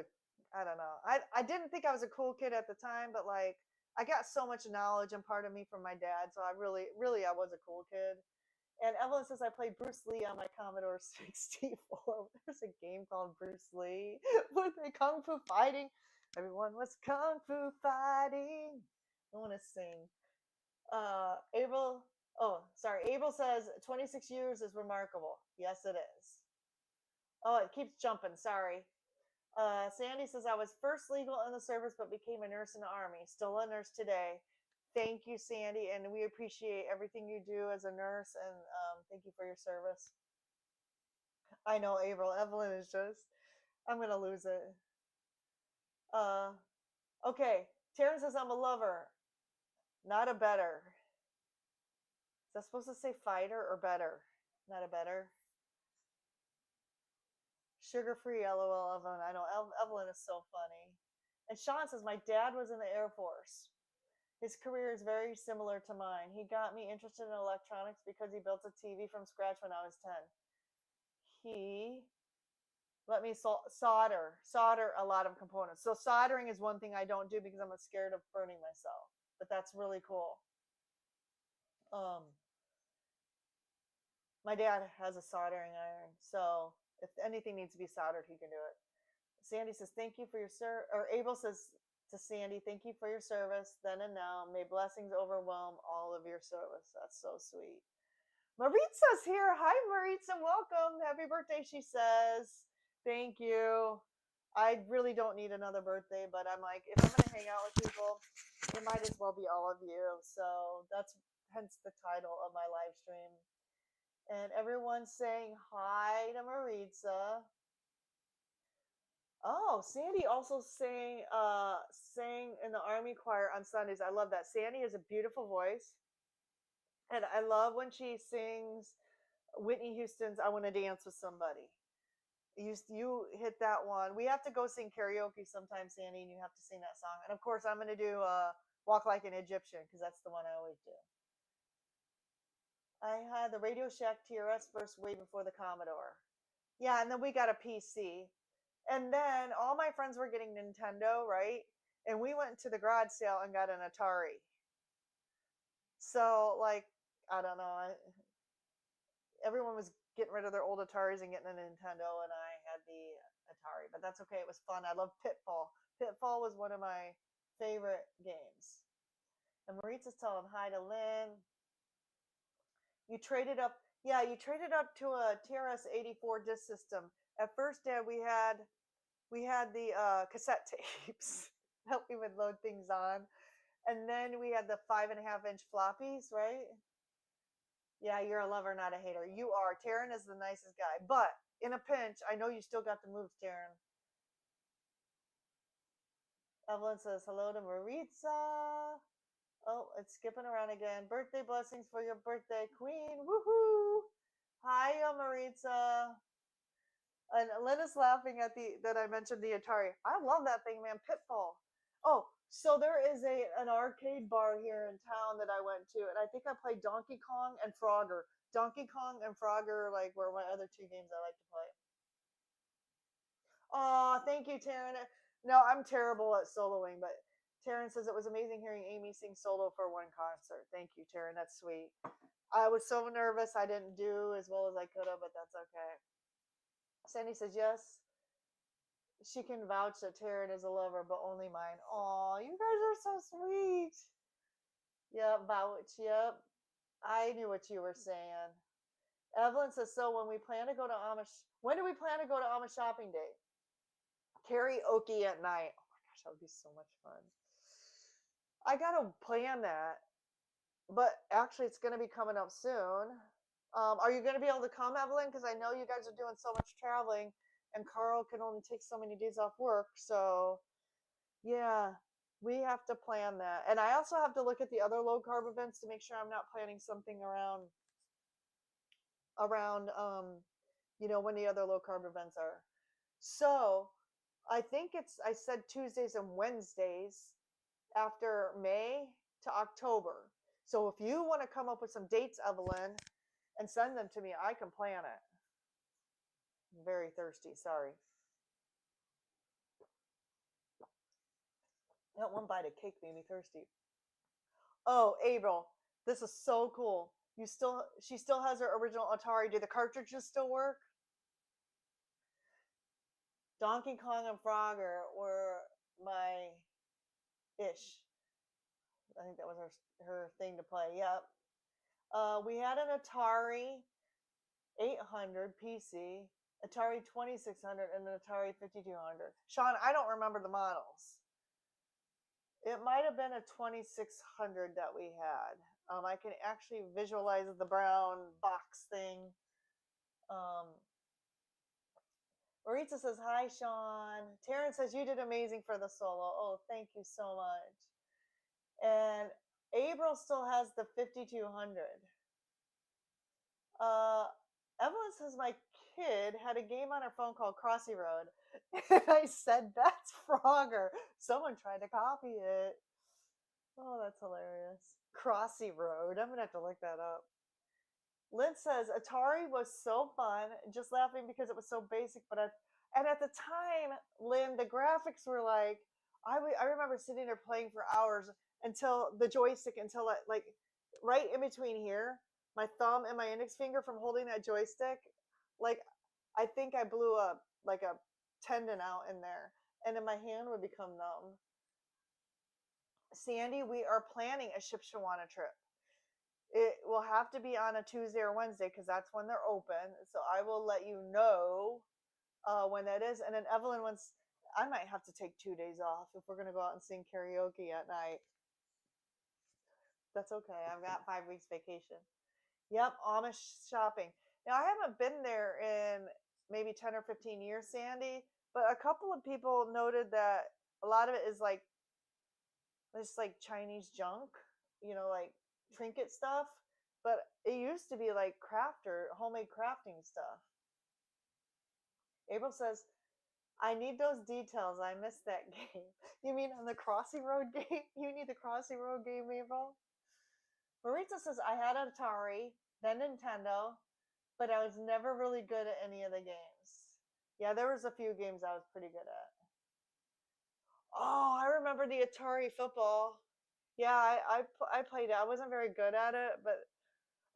don't know. I didn't think I was a cool kid at the time, but like, I got so much knowledge imparted me from my dad. So I really, really, I was a cool kid. And Evelyn says I played Bruce Lee on my Commodore 64. There's a game called Bruce Lee with the kung fu fighting. Everyone was kung fu fighting. I want to sing. Abel. Oh, sorry. Abel says 26 years is remarkable. Yes, it is. Oh, it keeps jumping. Sorry. Sandy says I was first legal in the service, but became a nurse in the army. Still a nurse today. Thank you, Sandy, and we appreciate everything you do as a nurse, and thank you for your service. I know, April. Evelyn is just, I'm going to lose it. Uh, okay. Taryn says I'm a lover, not a better. Is that supposed to say fighter or better? Not a better. Sugar free, lol, Evelyn. I know, Evelyn is so funny. And Sean says, my dad was in the Air Force. His career is very similar to mine. He got me interested in electronics because he built a TV from scratch when I was 10. He let me solder a lot of components. So soldering is one thing I don't do because I'm scared of burning myself. But that's really cool. My dad has a soldering iron, so if anything needs to be soldered, he can do it. Sandy says, "Thank you for your or Abel says to Sandy, "Thank you for your service then and now. May blessings overwhelm all of your service." That's so sweet. Maritza's here. Hi, Maritza. Welcome. Happy birthday, she says. Thank you. I really don't need another birthday, but I'm like, if I'm going to hang out with people, it might as well be all of you. So that's hence the title of my live stream. And everyone's saying hi to Maritza. Oh, Sandy also sang in the Army choir on Sundays. I love that. Sandy has a beautiful voice. And I love when she sings Whitney Houston's "I Want to Dance with Somebody." You hit that one. We have to go sing karaoke sometime, Sandy, and you have to sing that song. And of course, I'm going to do "Walk Like an Egyptian" because that's the one I always do. I had the Radio Shack TRS first way before the Commodore. Yeah, and then we got a PC. And then all my friends were getting Nintendo, right? And we went to the garage sale and got an Atari. So, like, I don't know. Everyone was getting rid of their old Ataris and getting a Nintendo, and I had the Atari. But that's okay. It was fun. I loved Pitfall. Pitfall was one of my favorite games. And Maritza's telling hi to Lynn. You traded up. Yeah, you traded up to a TRS 84 disc system. At first, Dad, we had the cassette tapes that we would load things on, and then we had the 5.5-inch floppies, right? Yeah, you're a lover, not a hater. You are. Taryn is the nicest guy, but in a pinch, I know you still got the moves, Taryn. Evelyn says hello to Maritza. Oh, it's skipping around again. Birthday blessings for your birthday, Queen. Woohoo! Hiya, Maritza. And Lena's laughing at that I mentioned the Atari. I love that thing, man. Pitfall. Oh, so there is an arcade bar here in town that I went to, and I think I played Donkey Kong and Frogger. Donkey Kong and Frogger, like, were my other two games I like to play. Oh, thank you, Taryn. No, I'm terrible at soloing, but Taryn says it was amazing hearing Amy sing solo for one concert. Thank you, Taryn. That's sweet. I was so nervous I didn't do as well as I could have, but that's okay. Sandy says yes. She can vouch that Taryn is a lover, but only mine. Aw, you guys are so sweet. Yep, vouch. Yep. I knew what you were saying. Evelyn says, so when do we plan to go to Amish shopping day? Karaoke at night. Oh my gosh, that would be so much fun. I gotta plan that. But actually, it's going to be coming up soon. Are you going to be able to come, Evelyn? Because I know you guys are doing so much traveling, and Carl can only take so many days off work. So, yeah, we have to plan that. And I also have to look at the other low carb events to make sure I'm not planning something around when the other low carb events are. So, I said Tuesdays and Wednesdays after May to October. So if you want to come up with some dates, Evelyn, and send them to me, I can plan it. I'm very thirsty, sorry. That one bite of cake made me thirsty. Oh, April, this is so cool. She still has her original Atari. Do the cartridges still work? Donkey Kong and Frogger were my ish. I think that was her thing to play. Yep. We had an Atari 800 PC, Atari 2600, and an Atari 5200. Sean, I don't remember the models. It might have been a 2600 that we had. I can actually visualize the brown box thing. Maritza says, hi, Sean. Taryn says, you did amazing for the solo. Oh, thank you so much. And April still has the 5200. Evelyn says, my kid had a game on her phone called Crossy Road. And I said, that's Frogger. Someone tried to copy it. Oh, that's hilarious. Crossy Road. I'm going to have to look that up. Lynn says Atari was so fun, just laughing because it was so basic. And at the time, Lynn, the graphics were like, I remember sitting there playing for hours until the joystick, until like right in between here, my thumb and my index finger from holding that joystick, like I think I blew up like a tendon out in there, and then my hand would become numb. Sandy, we are planning a Shipshewana trip. It will have to be on a Tuesday or Wednesday because that's when they're open. So I will let you know when that is. And then Evelyn wants, I might have to take 2 days off if we're going to go out and sing karaoke at night. That's okay. I've got 5 weeks vacation. Yep, Amish shopping. Now, I haven't been there in maybe 10 or 15 years, Sandy, but a couple of people noted that a lot of it is like, it's like Chinese junk, like trinket stuff. But it used to be like homemade crafting stuff. April says, I need those details. I missed that game. You mean on the Crossy Road game? You need the Crossy Road game, April? Maritza says, I had Atari, then Nintendo, but I was never really good at any of the games. Yeah, there was a few games I was pretty good at. Oh, I remember the Atari football. Yeah, I played it. I wasn't very good at it, but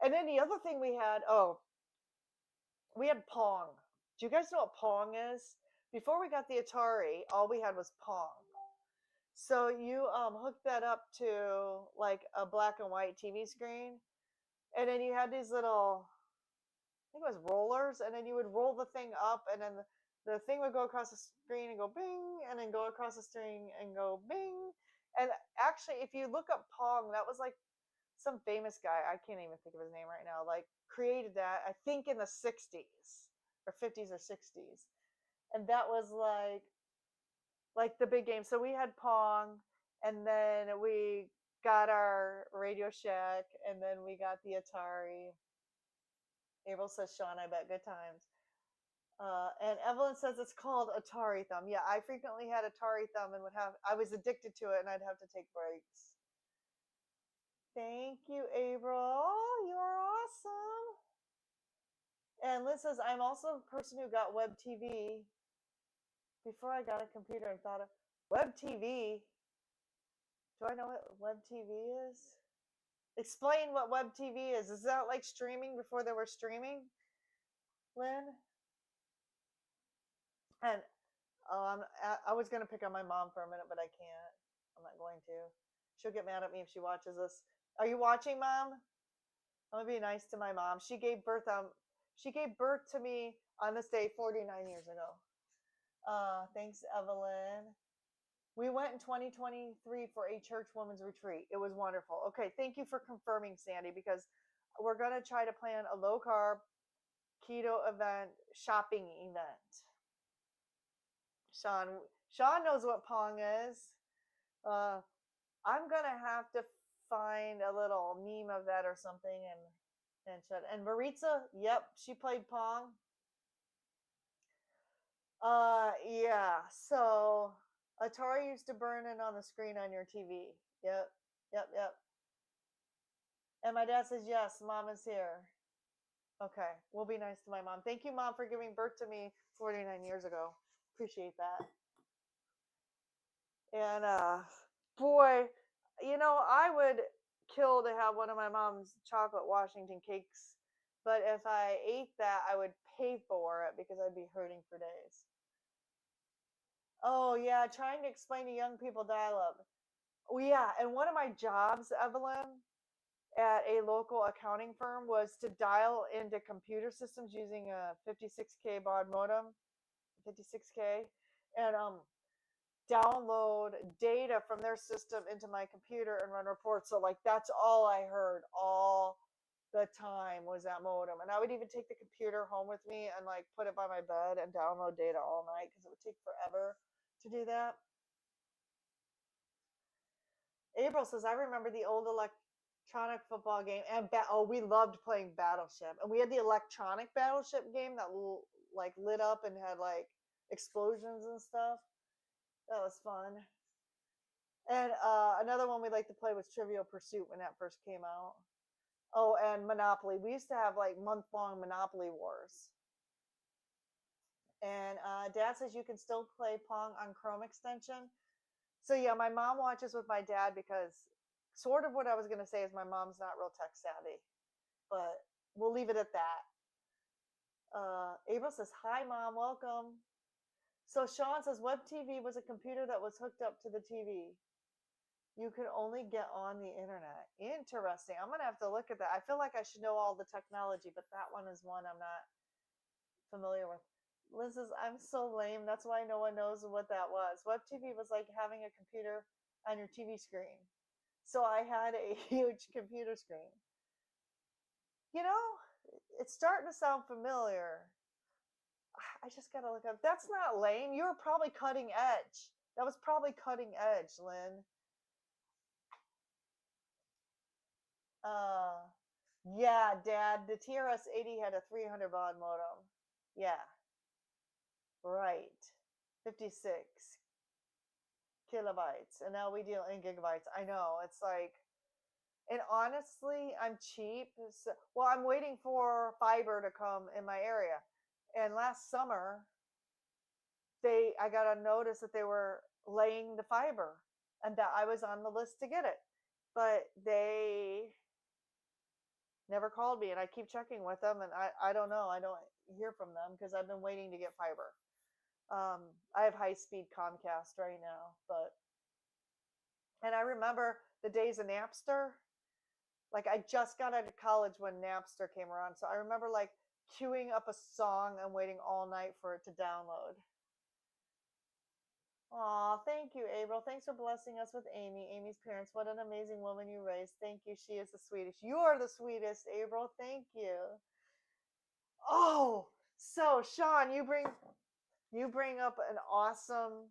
and then the other thing we had Pong. Do you guys know what Pong is? Before we got the Atari, all we had was Pong. So you hook that up to like a black and white TV screen, and then you had these little, I think it was rollers, and then you would roll the thing up, and then the thing would go across the screen and go bing, and then go across the screen and go bing. And actually, if you look up Pong, that was like some famous guy, I can't even think of his name right now, like created that, I think in the 60s or 50s or 60s. And that was like the big game. So we had Pong, and then we got our Radio Shack, and then we got the Atari. April says, Sean, I bet good times. And Evelyn says it's called Atari Thumb. Yeah, I frequently had Atari Thumb and I was addicted to it, and I'd have to take breaks. Thank you, April. You're awesome. And Liz says, I'm also a person who got web TV before I got a computer and thought of web TV. Do I know what web TV is? Explain what web TV is. Is that like streaming before there were streaming, Lynn? And I was going to pick on my mom for a minute, but I can't. I'm not going to. She'll get mad at me if she watches this. Are you watching, Mom? I'm gonna be nice to my mom. She gave birth to me on this day 49 years ago. Thanks, Evelyn. We went in 2023 for a church women's retreat. It was wonderful. Okay, thank you for confirming, Sandy, because we're gonna try to plan a low carb keto event, shopping event. Sean knows what Pong is. I'm gonna have to find a little meme of that or something and Maritza, yep, she played Pong. Yeah. So Atari used to burn in on the screen on your TV. Yep, yep. And my dad says yes, Mom is here. Okay, we'll be nice to my mom. Thank you, Mom, for giving birth to me 49 years ago. Appreciate that. And boy, I would kill to have one of my mom's chocolate Washington cakes. But if I ate that, I would pay for it because I'd be hurting for days. Oh, yeah, trying to explain to young people dial up. Oh, yeah, and one of my jobs, Evelyn, at a local accounting firm was to dial into computer systems using a 56K baud modem, 56K, and download data from their system into my computer and run reports. So like that's all I heard all the time was that modem. And I would even take the computer home with me and like put it by my bed and download data all night because it would take forever to do that. April says, I remember the old electronic football game and we loved playing Battleship. And we had the electronic Battleship game that like lit up and had like explosions and stuff. That was fun. And another one we like to play was Trivial Pursuit when that first came out. Oh, and Monopoly. We used to have like month-long Monopoly wars. And Dad says you can still play Pong on Chrome extension. So yeah, my mom watches with my dad because sort of what I was going to say is my mom's not real tech savvy, but we'll leave it at that. April says, hi, Mom, welcome. So Sean says, Web TV was a computer that was hooked up to the TV. You could only get on the internet. Interesting. I'm going to have to look at that. I feel like I should know all the technology, but that one is one I'm not familiar with. Liz says, I'm so lame. That's why no one knows what that was. Web TV was like having a computer on your TV screen. So I had a huge computer screen. You know, it's starting to sound familiar. I just got to look up. That's not lame. You were probably cutting edge. That was probably cutting edge, Lynn. Uh, yeah, Dad. The TRS-80 had a 300 baud modem. Yeah, right. 56 kilobytes, and now we deal in gigabytes. I know. It's like, and honestly, I'm cheap. So, well, I'm waiting for fiber to come in my area. And last summer, I got a notice that they were laying the fiber, and that I was on the list to get it, but they never called me, and I keep checking with them, and I don't know. I don't hear from them because I've been waiting to get fiber. I have high speed Comcast right now, and I remember the days of Napster. Like I just got out of college when Napster came around, so I remember like queuing up a song and waiting all night for it to download. Aw, thank you, April. Thanks for blessing us with Amy. Amy's parents. What an amazing woman you raised. Thank you. She is the sweetest. You are the sweetest, April. Thank you. Oh, so Sean, you bring up an awesome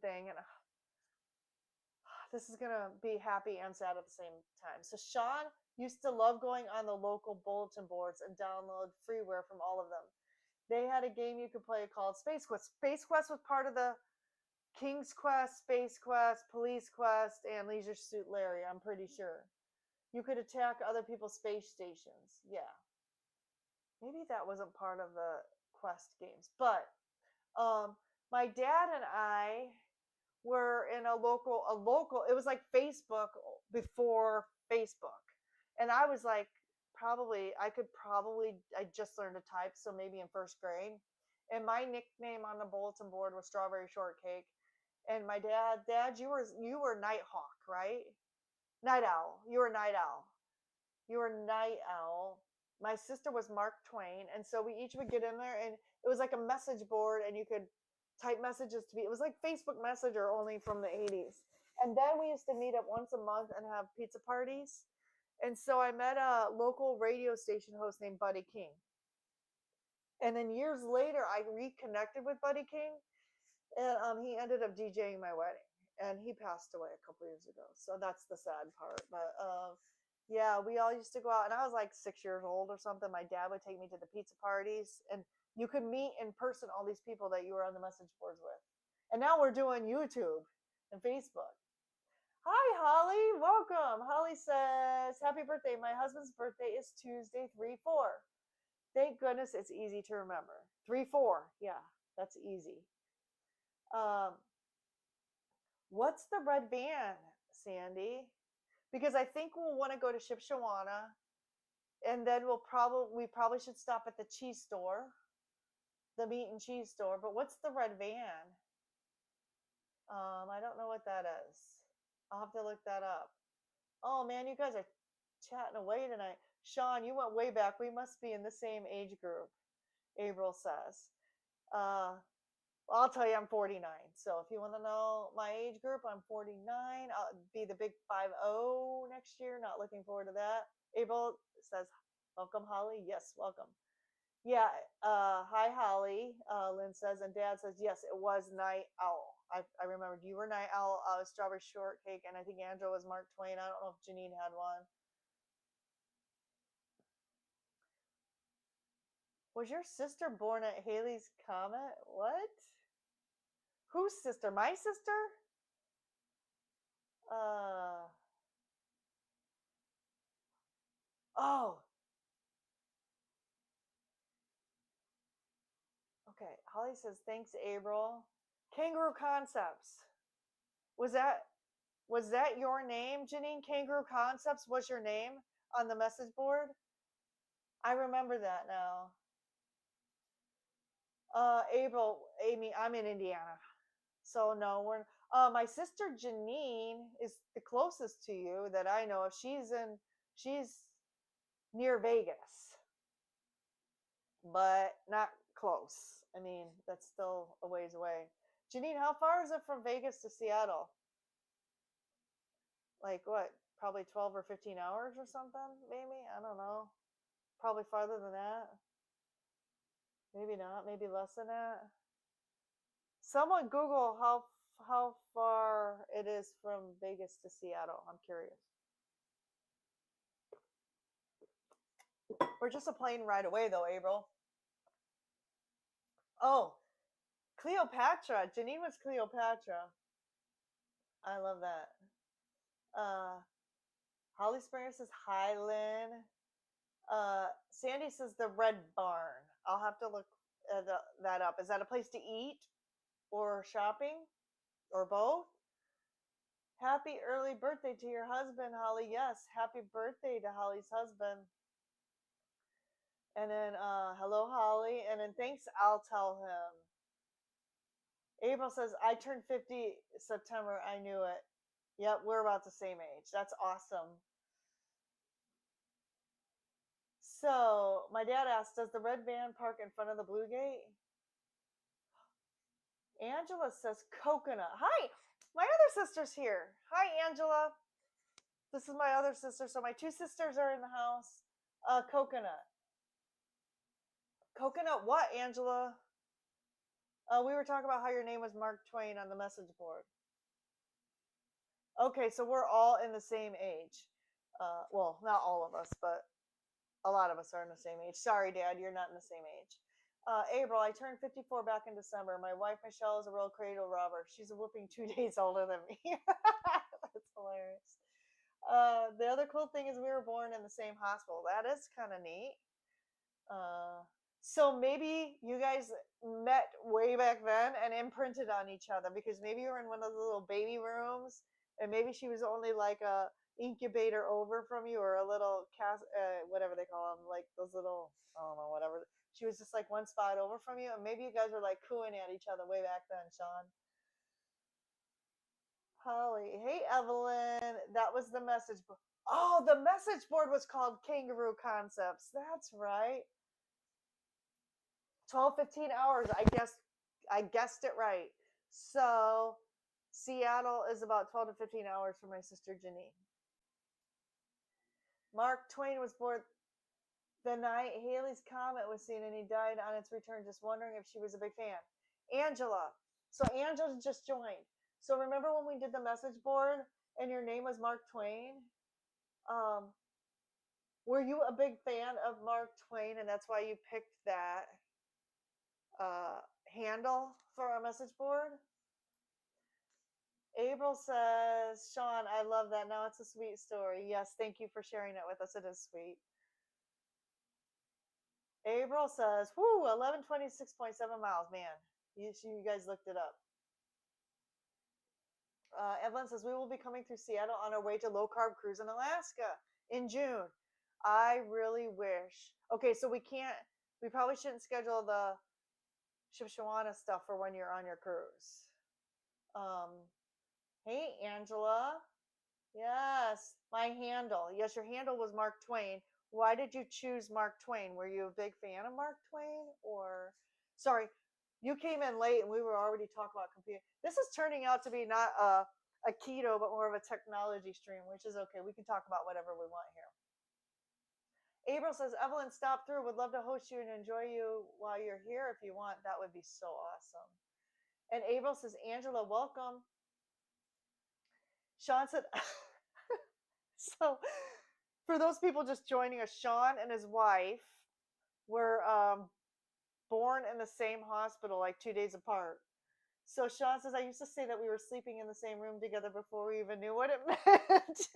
thing, and this is gonna be happy and sad at the same time. So Sean used to love going on the local bulletin boards and download freeware from all of them. They had a game you could play called Space Quest. Space Quest was part of the King's Quest, Space Quest, Police Quest, and Leisure Suit Larry, I'm pretty sure. You could attack other people's space stations. Yeah. Maybe that wasn't part of the Quest games. But um my dad and I were in a local, it was like Facebook before Facebook. And I was like I just learned to type, so maybe in first grade. And my nickname on the bulletin board was Strawberry Shortcake. And my dad, you were Nighthawk, right? Night Owl. You were Night Owl. You were Night Owl. My sister was Mark Twain, and so we each would get in there, and it was like a message board, and you could type messages to be. It was like Facebook Messenger, only from the 80s. And then we used to meet up once a month and have pizza parties. And so I met a local radio station host named Buddy King. And then years later, I reconnected with Buddy King, and he ended up DJing my wedding, and he passed away a couple years ago. So that's the sad part. But yeah, we all used to go out, and I was like 6 years old or something. My dad would take me to the pizza parties, and you could meet in person all these people that you were on the message boards with. And now we're doing YouTube and Facebook. Hi, Holly. Welcome. Holly says, happy birthday. My husband's birthday is Tuesday, 3/4. Thank goodness it's easy to remember. 3/4. Yeah, that's easy. Um, what's the red van, Sandy? because I think we'll want to go to Shipshawana, and then we probably should stop at the cheese store, the meat and cheese store. But what's the red van? I don't know what that is. I'll have to look that up. Oh man, you guys are chatting away tonight. Sean, you went way back. We must be in the same age group. April says. I'll tell you, I'm 49. So if you want to know my age group, I'm 49. I'll be the big 50 next year. Not looking forward to that. April says, welcome, Holly. Yes, welcome. Yeah, hi, Holly. Lynn says, and Dad says, yes, it was Night Owl. I remembered you were Night Owl, Strawberry Shortcake, and I think Angela was Mark Twain. I don't know if Janine had one. Was your sister born at Haley's Comet? What? Whose sister? My sister? Oh. Okay. Holly says, thanks, April. Kangaroo Concepts. Was that your name, Janine? Kangaroo Concepts was your name on the message board? I remember that now. April, Amy, I'm in Indiana. So no, we're my sister Janine is the closest to you that I know of. She's near Vegas, but not close. I mean, that's still a ways away. Janine, how far is it from Vegas to Seattle? Like what? Probably 12 or 15 hours or something, maybe? I don't know. Probably farther than that. Maybe not, maybe less than that. Someone Google how far it is from Vegas to Seattle. I'm curious. We're just a plane ride away, though, April. Oh, Cleopatra. Janine was Cleopatra. I love that. Holly Springer says Highland. Sandy says the Red Barn. I'll have to look that up. Is that a place to eat or shopping or both? Happy early birthday to your husband, Holly. Yes, happy birthday to Holly's husband. And then, hello, Holly. And then thanks, I'll tell him. April says, I turned 50 September. I knew it. Yep, we're about the same age. That's awesome. So, my dad asked, does the red van park in front of the Blue Gate? Angela says, coconut. Hi, my other sister's here. Hi, Angela. This is my other sister. So, my two sisters are in the house. Coconut. Coconut what, Angela? We were talking about how your name was Mark Twain on the message board. Okay, so we're all in the same age. Well, not all of us, but a lot of us are in the same age. Sorry, Dad, you're not in the same age. April, I turned 54 back in December. My wife, Michelle, is a real cradle robber. She's a whooping 2 days older than me. That's hilarious. The other cool thing is we were born in the same hospital. That is kind of neat. So maybe you guys met way back then and imprinted on each other because maybe you were in one of the little baby rooms and maybe she was only like a incubator over from you or a little whatever they call them, like those little, I don't know, whatever. She was just like one spot over from you and maybe you guys were like cooing at each other way back then, Sean. Holly, hey Evelyn, that was the message board. Oh, the message board was called Kangaroo Concepts. That's right. 12, 15 hours. I guessed it right. So Seattle is about 12 to 15 hours from my sister Janine. Mark Twain was born the night Haley's Comet was seen and he died on its return. Just wondering if she was a big fan. Angela. So Angela just joined. So remember when we did the message board and your name was Mark Twain? Were you a big fan of Mark Twain and that's why you picked that handle for our message board? April says, Sean, I love that. Now it's a sweet story. Yes, thank you for sharing it with us. It is sweet. April says, whoo, 1126.7 miles. Man, you guys looked it up. Evelyn says, we will be coming through Seattle on our way to low carb cruise in Alaska in June. I really wish. Okay, so we probably shouldn't schedule the Shipshawana stuff for when you're on your cruise. Hey, Angela. Yes, my handle. Yes, your handle was Mark Twain. Why did you choose Mark Twain? Were you a big fan of Mark Twain? Or, sorry, you came in late and we were already talking about computing. This is turning out to be not a keto, but more of a technology stream, which is okay. We can talk about whatever we want here. April says, Evelyn, stop through. Would love to host you and enjoy you while you're here if you want. That would be so awesome. And April says, Angela, welcome. Sean said, so for those people just joining us, Sean and his wife were born in the same hospital, like 2 days apart. So Sean says, I used to say that we were sleeping in the same room together before we even knew what it meant.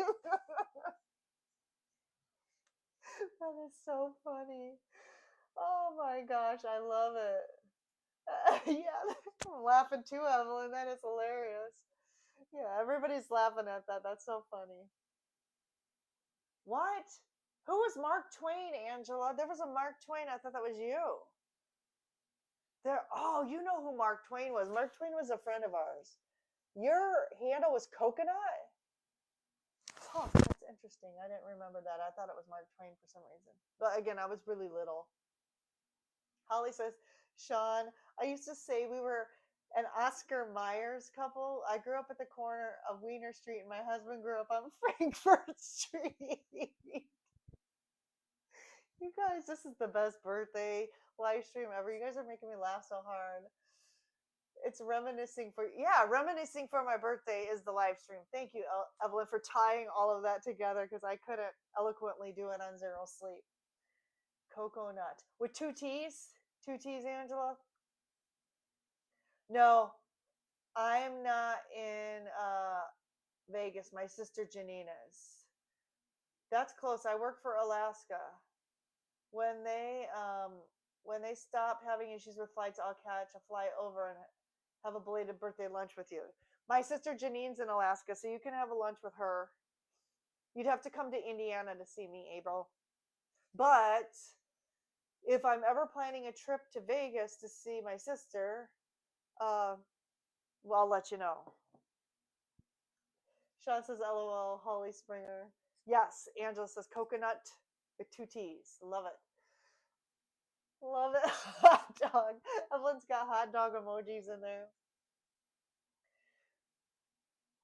That is so funny. Oh my gosh, I love it. Yeah, I'm laughing too, Evelyn. That is hilarious. Yeah, everybody's laughing at that. That's so funny. What? Who was Mark Twain, Angela? There was a Mark Twain. I thought that was you. Oh, you know who Mark Twain was. Mark Twain was a friend of ours. Your handle was Coconut? Oh, that's interesting. I didn't remember that. I thought it was Mark Twain for some reason. But again, I was really little. Holly says, Sean, I used to say we were an Oscar Myers couple. I grew up at the corner of Wiener Street, and my husband grew up on Frankfurt Street. You guys, this is the best birthday live stream ever. You guys are making me laugh so hard. It's reminiscing for my birthday is the live stream. Thank you, Evelyn, for tying all of that together because I couldn't eloquently do it on Zero Sleep. Coconut with 2 T's? 2 T's, Angela? No, I'm not in Vegas. My sister Janine is. That's close. I work for Alaska. When they stop having issues with flights, I'll catch a flight over and have a belated birthday lunch with you. My sister Janine's in Alaska, so you can have a lunch with her. You'd have to come to Indiana to see me, April. But if I'm ever planning a trip to Vegas to see my sister, well, I'll let you know. Sean says, LOL, Holly Springer. Yes, Angela says, coconut with 2 T's. Love it. Love it. Hot dog. Evelyn's got hot dog emojis in there.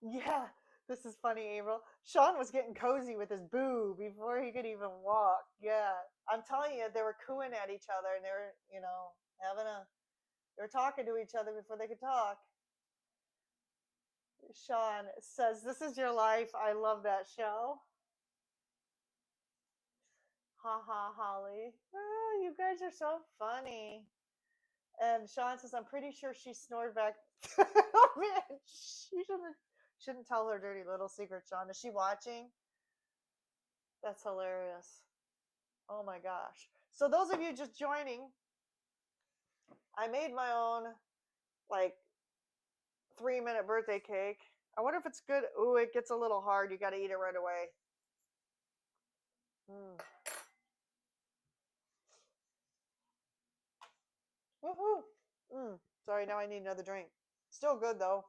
Yeah, this is funny, April. Sean was getting cozy with his boo before he could even walk. Yeah, I'm telling you, they were cooing at each other, and they were, they were talking to each other before they could talk. Sean says, "This is your life. I love that show." Ha ha, Holly. Oh, you guys are so funny. And Sean says, "I'm pretty sure she snored back." Oh man, she shouldn't tell her dirty little secret, Sean. Is she watching? That's hilarious. Oh my gosh. So those of you just joining, I made my own like 3-minute birthday cake. I wonder if it's good. Ooh, it gets a little hard. You got to eat it right away. Woohoo. Sorry, now I need another drink. Still good though.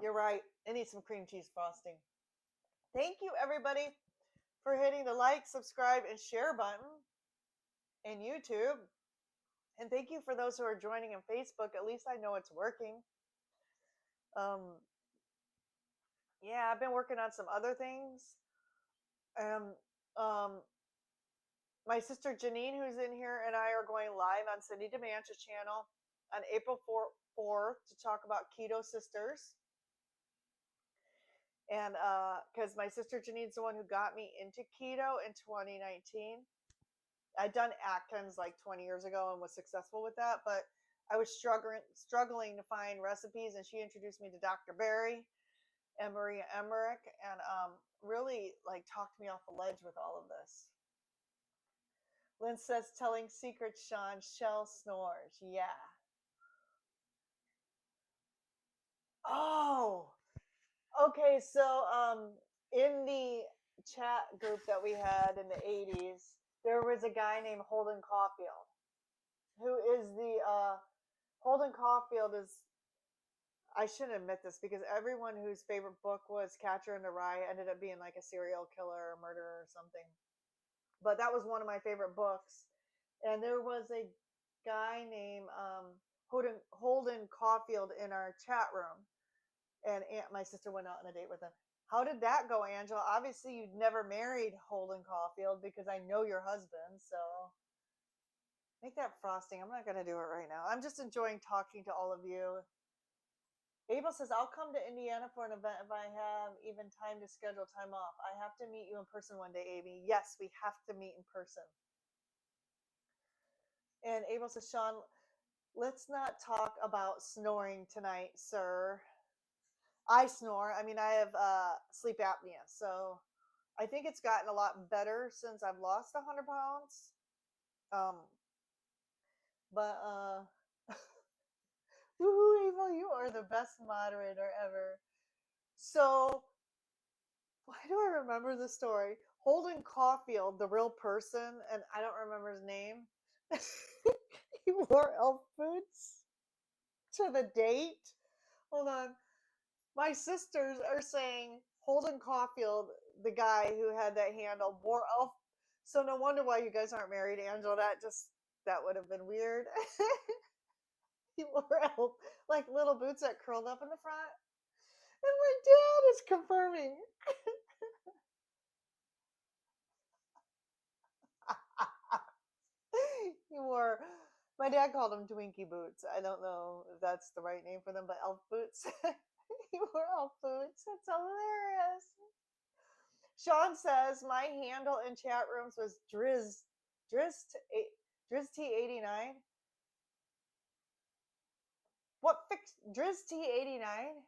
You're right. I need some cream cheese frosting. Thank you, everybody, for hitting the like, subscribe, and share button in YouTube. And thank you for those who are joining in Facebook. At least I know it's working. Yeah, I've been working on some other things. My sister Janine, who's in here, and I are going live on Cindy DeMancha's channel on April 4th to talk about Keto Sisters. And because my sister Janine's the one who got me into keto in 2019. I'd done Atkins like 20 years ago and was successful with that, but I was struggling to find recipes, and she introduced me to Dr. Barry and Maria Emmerich, and really like talked me off the ledge with all of this. Lynn says, telling secrets, Sean, Shell snores. Yeah. Oh, okay. So, in the chat group that we had in the 80s, there was a guy named Holden Caulfield, who is Holden Caulfield is, I shouldn't admit this because everyone whose favorite book was Catcher in the Rye ended up being like a serial killer or murderer or something. But that was one of my favorite books. And there was a guy named Holden Caulfield in our chat room, and my sister went out on a date with him. How did that go, Angela? Obviously, you'd never married Holden Caulfield because I know your husband. So make that frosting. I'm not going to do it right now. I'm just enjoying talking to all of you. Abel says, I'll come to Indiana for an event if I have even time to schedule time off. I have to meet you in person one day, Amy. Yes, we have to meet in person. And Abel says, Sean, let's not talk about snoring tonight, sir. I snore. I mean, I have sleep apnea. So I think it's gotten a lot better since I've lost 100 pounds. But, woohoo, Abel, you are the best moderator ever. So, why do I remember the story? Holden Caulfield, the real person, and I don't remember his name. He wore elf boots to the date. Hold on. My sisters are saying Holden Caulfield, the guy who had that handle, wore elf. So no wonder why you guys aren't married, Angela. That would have been weird. He wore elf, like little boots that curled up in the front. And my dad is confirming. He wore, my dad called them Twinkie boots. I don't know if that's the right name for them, but elf boots. He wore elf boots. That's hilarious. Sean says my handle in chat rooms was Drizzt T89. Drizzt T89?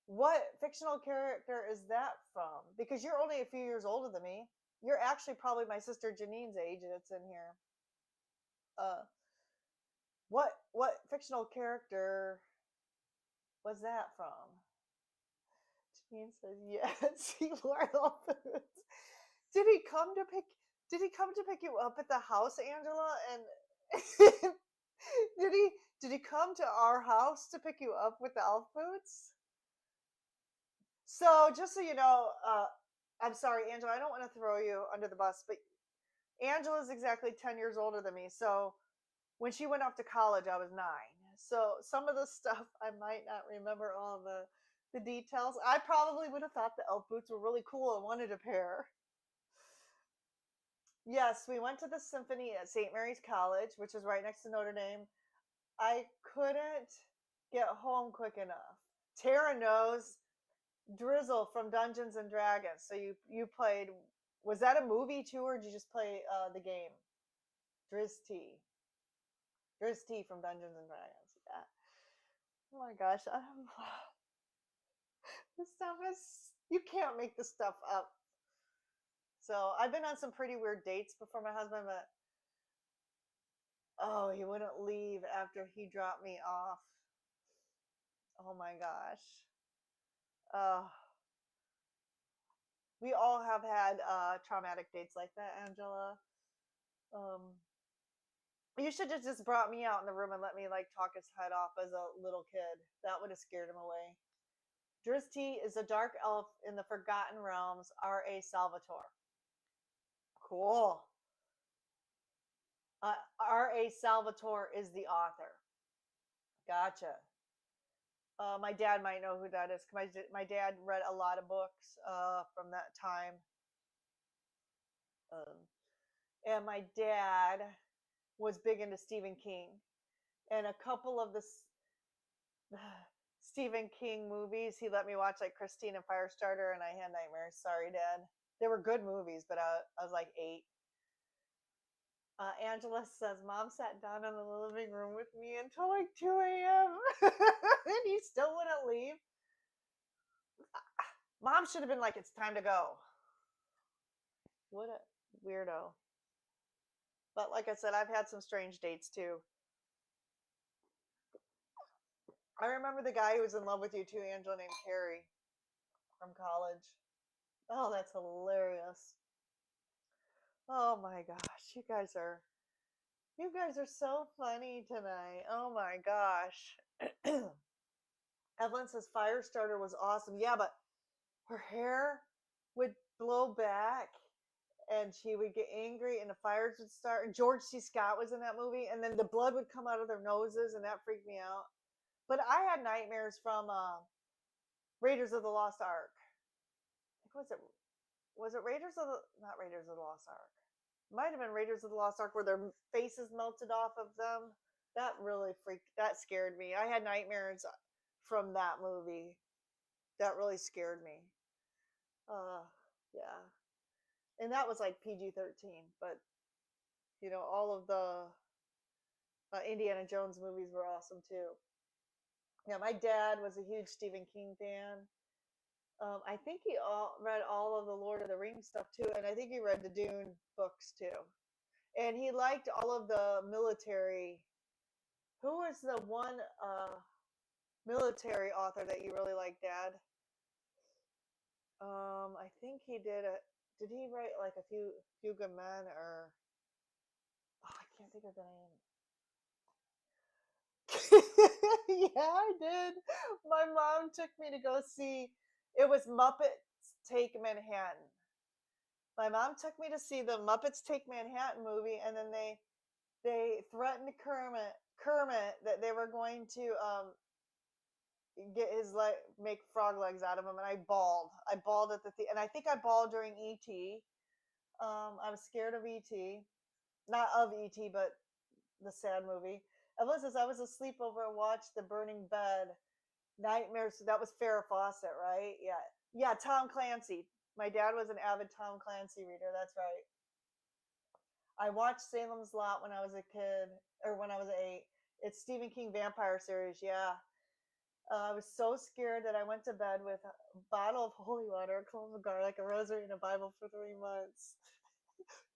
What fictional character is that from? Because you're only a few years older than me. You're actually probably my sister Janine's age that's in here. Uh, what fictional character was that from? Janine says yes. He wore elf boots. Did he come to pick? Did he come to pick you up at the house, Angela? And did he come to our house to pick you up with the elf boots? So just so you know, I'm sorry, Angela. I don't want to throw you under the bus, but Angela's exactly 10 years older than me. So when she went off to college, I was 9. So some of the stuff I might not remember all the details. I probably would have thought the elf boots were really cool and wanted a pair. Yes, we went to the symphony at St. Mary's College, which is right next to Notre Dame. I couldn't get home quick enough. Tara knows Drizzle from Dungeons and Dragons. So you played. Was that a movie too, or did you just play the game? Driz T. Driz T from Dungeons and Dragons. Yeah. Oh my gosh. This stuff is. You can't make this stuff up. So I've been on some pretty weird dates before my husband, but oh, he wouldn't leave after he dropped me off. Oh my gosh. We all have had traumatic dates like that, Angela. Um, you should have just brought me out in the room and let me like talk his head off as a little kid. That would have scared him away. Drizzt is a dark elf in the Forgotten Realms. R.A. Salvatore. Cool. R.A. Salvatore is the author. Gotcha. My dad might know who that is. My dad read a lot of books from that time. And my dad was big into Stephen King. And a couple of the Stephen King movies, he let me watch like Christine and Firestarter, and I had nightmares. Sorry, Dad. They were good movies, but I was like 8. Angela says, Mom sat down in the living room with me until like 2 a.m. and he still wouldn't leave. Mom should have been like, it's time to go. What a weirdo. But like I said, I've had some strange dates too. I remember the guy who was in love with you too, Angela, named Carrie from college. Oh, that's hilarious. Oh my gosh, you guys are so funny tonight. Oh my gosh. Evelyn says Firestarter was awesome. Yeah, but her hair would blow back and she would get angry and the fires would start. And George C. Scott was in that movie, and then the blood would come out of their noses, and that freaked me out. But I had nightmares from Raiders of the Lost Ark. Like, was it Raiders of the not Raiders of the Lost Ark? Might have been Raiders of the Lost Ark where their faces melted off of them. That scared me. I had nightmares from that movie. That really scared me. Uh yeah. And that was like PG-13, but all of the Indiana Jones movies were awesome too. Yeah, my dad was a huge Stephen King fan. I think he read all of the Lord of the Rings stuff too, and I think he read the Dune books too. And he liked all of the military. Who was the one military author that you really liked, Dad? I think he did a. Did he write like a few good men or? Oh, I can't think of the name. Yeah, I did. My mom took me to go see. It was Muppets Take Manhattan. My mom took me to see the Muppets Take Manhattan movie, and then they threatened Kermit that they were going to get his make frog legs out of him, and I bawled. I bawled at and I think I bawled during ET. I was scared of ET, not of ET, but the sad movie. Evelyn says I was asleep over and watched The Burning Bed. Nightmares. That was Farrah Fawcett, right? Yeah, yeah. Tom Clancy. My dad was an avid Tom Clancy reader. That's right. I watched Salem's Lot when I was a kid, or when I was 8. It's Stephen King vampire series. Yeah. I was so scared that I went to bed with a bottle of holy water, a clove of garlic, a rosary, and a Bible for 3 months.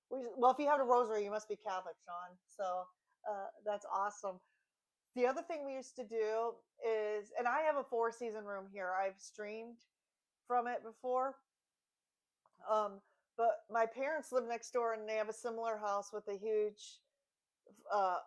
Well, if you have a rosary, you must be Catholic, Sean. So that's awesome. The other thing we used to do is, and I have a 4-season room here. I've streamed from it before. Um, but my parents live next door, and they have a similar house with a huge, uh,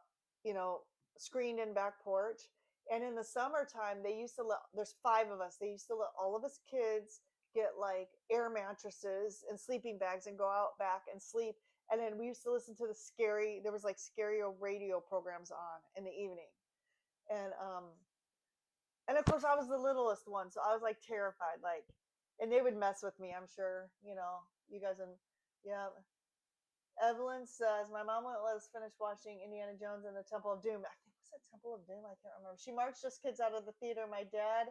you know, screened in back porch. And in the summertime, they used to there's 5 of us. They used to let all of us kids get like air mattresses and sleeping bags and go out back and sleep. And then we used to listen to there was like scary radio programs on in the evening. And of course I was the littlest one, so I was like terrified, like, and they would mess with me, I'm sure, you guys. And yeah, Evelyn says my mom wouldn't let us finish watching Indiana Jones and the Temple of Doom. I think it was it Temple of Doom, I can't remember. She marched us kids out of the theater. My dad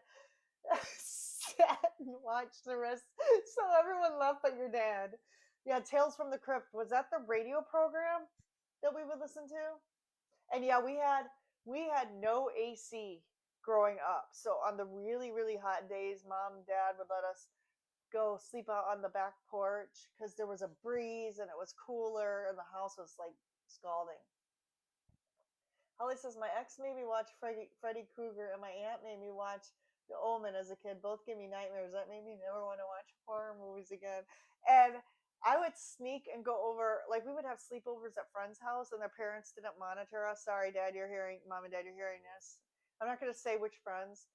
sat and watched the rest, so everyone left but your dad. Yeah, Tales from the Crypt, was that the radio program that we would listen to? And yeah, we had no AC growing up. So on the really really hot days, mom and dad would let us go sleep out on the back porch because there was a breeze and it was cooler and the house was like scalding. Holly says my ex made me watch Freddy Krueger and my aunt made me watch The Omen as a kid. Both give me nightmares. That made me never want to watch horror movies again. And I would sneak and go over, like we would have sleepovers at friends' house and their parents didn't monitor us. Sorry, Mom and Dad, you're hearing this. I'm not going to say which friends.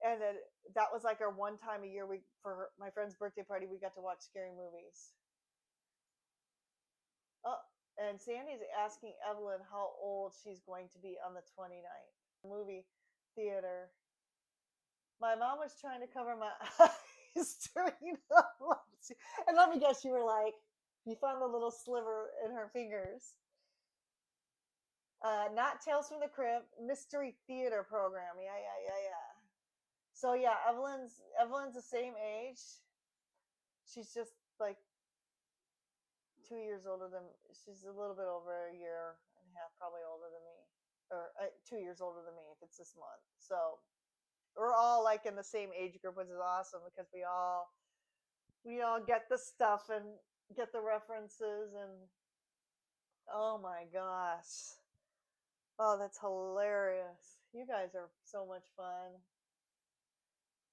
And then that was like our one time a year for my friend's birthday party, we got to watch scary movies. Oh, and Sandy's asking Evelyn how old she's going to be on the 29th. Movie theater. My mom was trying to cover my eyes during the lunch. And let me guess, you were like, you found the little sliver in her fingers. Not Tales from the Crypt, Mystery Theater program. Yeah, yeah, yeah, yeah. So yeah, Evelyn's the same age. She's just like 2 years older than. She's a little bit over a year and a half, probably older than me, or 2 years older than me if it's this month. So we're all like in the same age group, which is awesome because we all get the stuff and get the references. And oh my gosh, oh, that's hilarious. You guys are so much fun.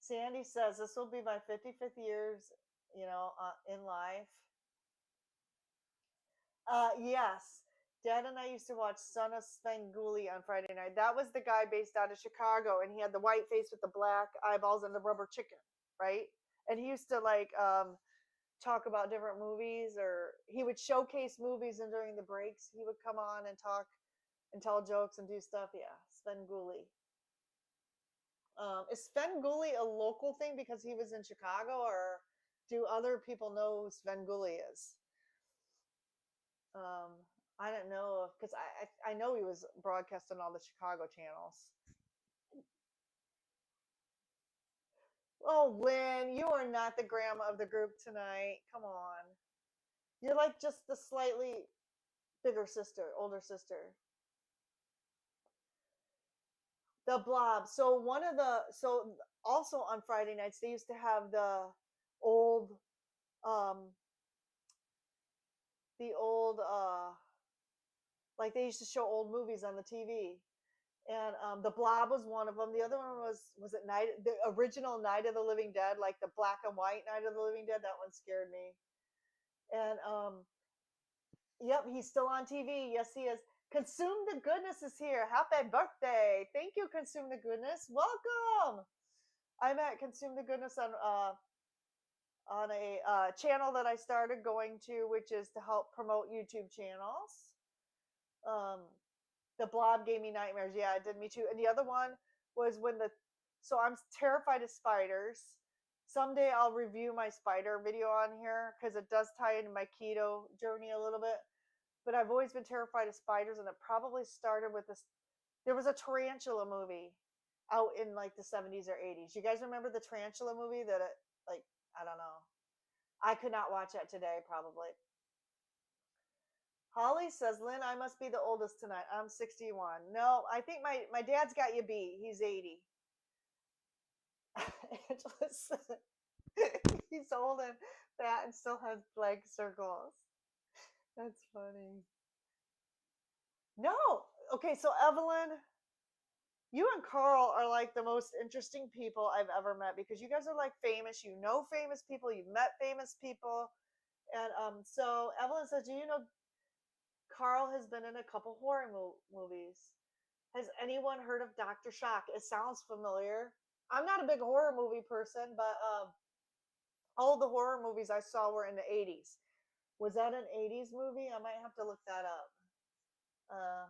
Sandy says this will be my 55th years, in life. Yes. Dad and I used to watch Son of Svengoolie on Friday night. That was the guy based out of Chicago, and he had the white face with the black eyeballs and the rubber chicken, right? And he used to talk about different movies, or he would showcase movies, and during the breaks he would come on and talk and tell jokes and do stuff. Yeah, Svengoolie. Is Svengoolie a local thing because he was in Chicago, or do other people know who Svengoolie is? Um, I don't know because I know he was broadcast on all the Chicago channels. Oh, Lynn, you are not the grandma of the group tonight. Come on, you're like just the slightly bigger sister, older sister. The Blob. So also on Friday nights they used to have old um the old like they used to show old movies on the TV. And the Blob was one of them. The other one was it the original Night of the Living Dead, like the black and white Night of the Living Dead. That one scared me. And yep, he's still on TV. Yes, he is. Consume the Goodness is here. Happy birthday! Thank you, Consume the Goodness. Welcome. I'm at Consume the Goodness on a channel that I started going to, which is to help promote YouTube channels. The Blob gave me nightmares. Yeah, it did me too. And the other one was so I'm terrified of spiders. Someday I'll review my spider video on here because it does tie into my keto journey a little bit. But I've always been terrified of spiders, and it probably started with this. There was a tarantula movie out in like the 70s or 80s. You guys remember the tarantula movie like, I don't know. I could not watch that today, probably. Holly says, Lynn, I must be the oldest tonight. I'm 61. No, I think my dad's got you beat. He's 80. Angela he's old and fat and still has leg circles. That's funny. No. Okay, so Evelyn, you and Carl are like the most interesting people I've ever met because you guys are like famous. You know famous people. You've met famous people. And so Evelyn says, do you know Carl has been in a couple horror movies? Has anyone heard of Dr. Shock? It sounds familiar. I'm not a big horror movie person, but all the horror movies I saw were in the 80s. Was that an 80s movie? I might have to look that up. Uh,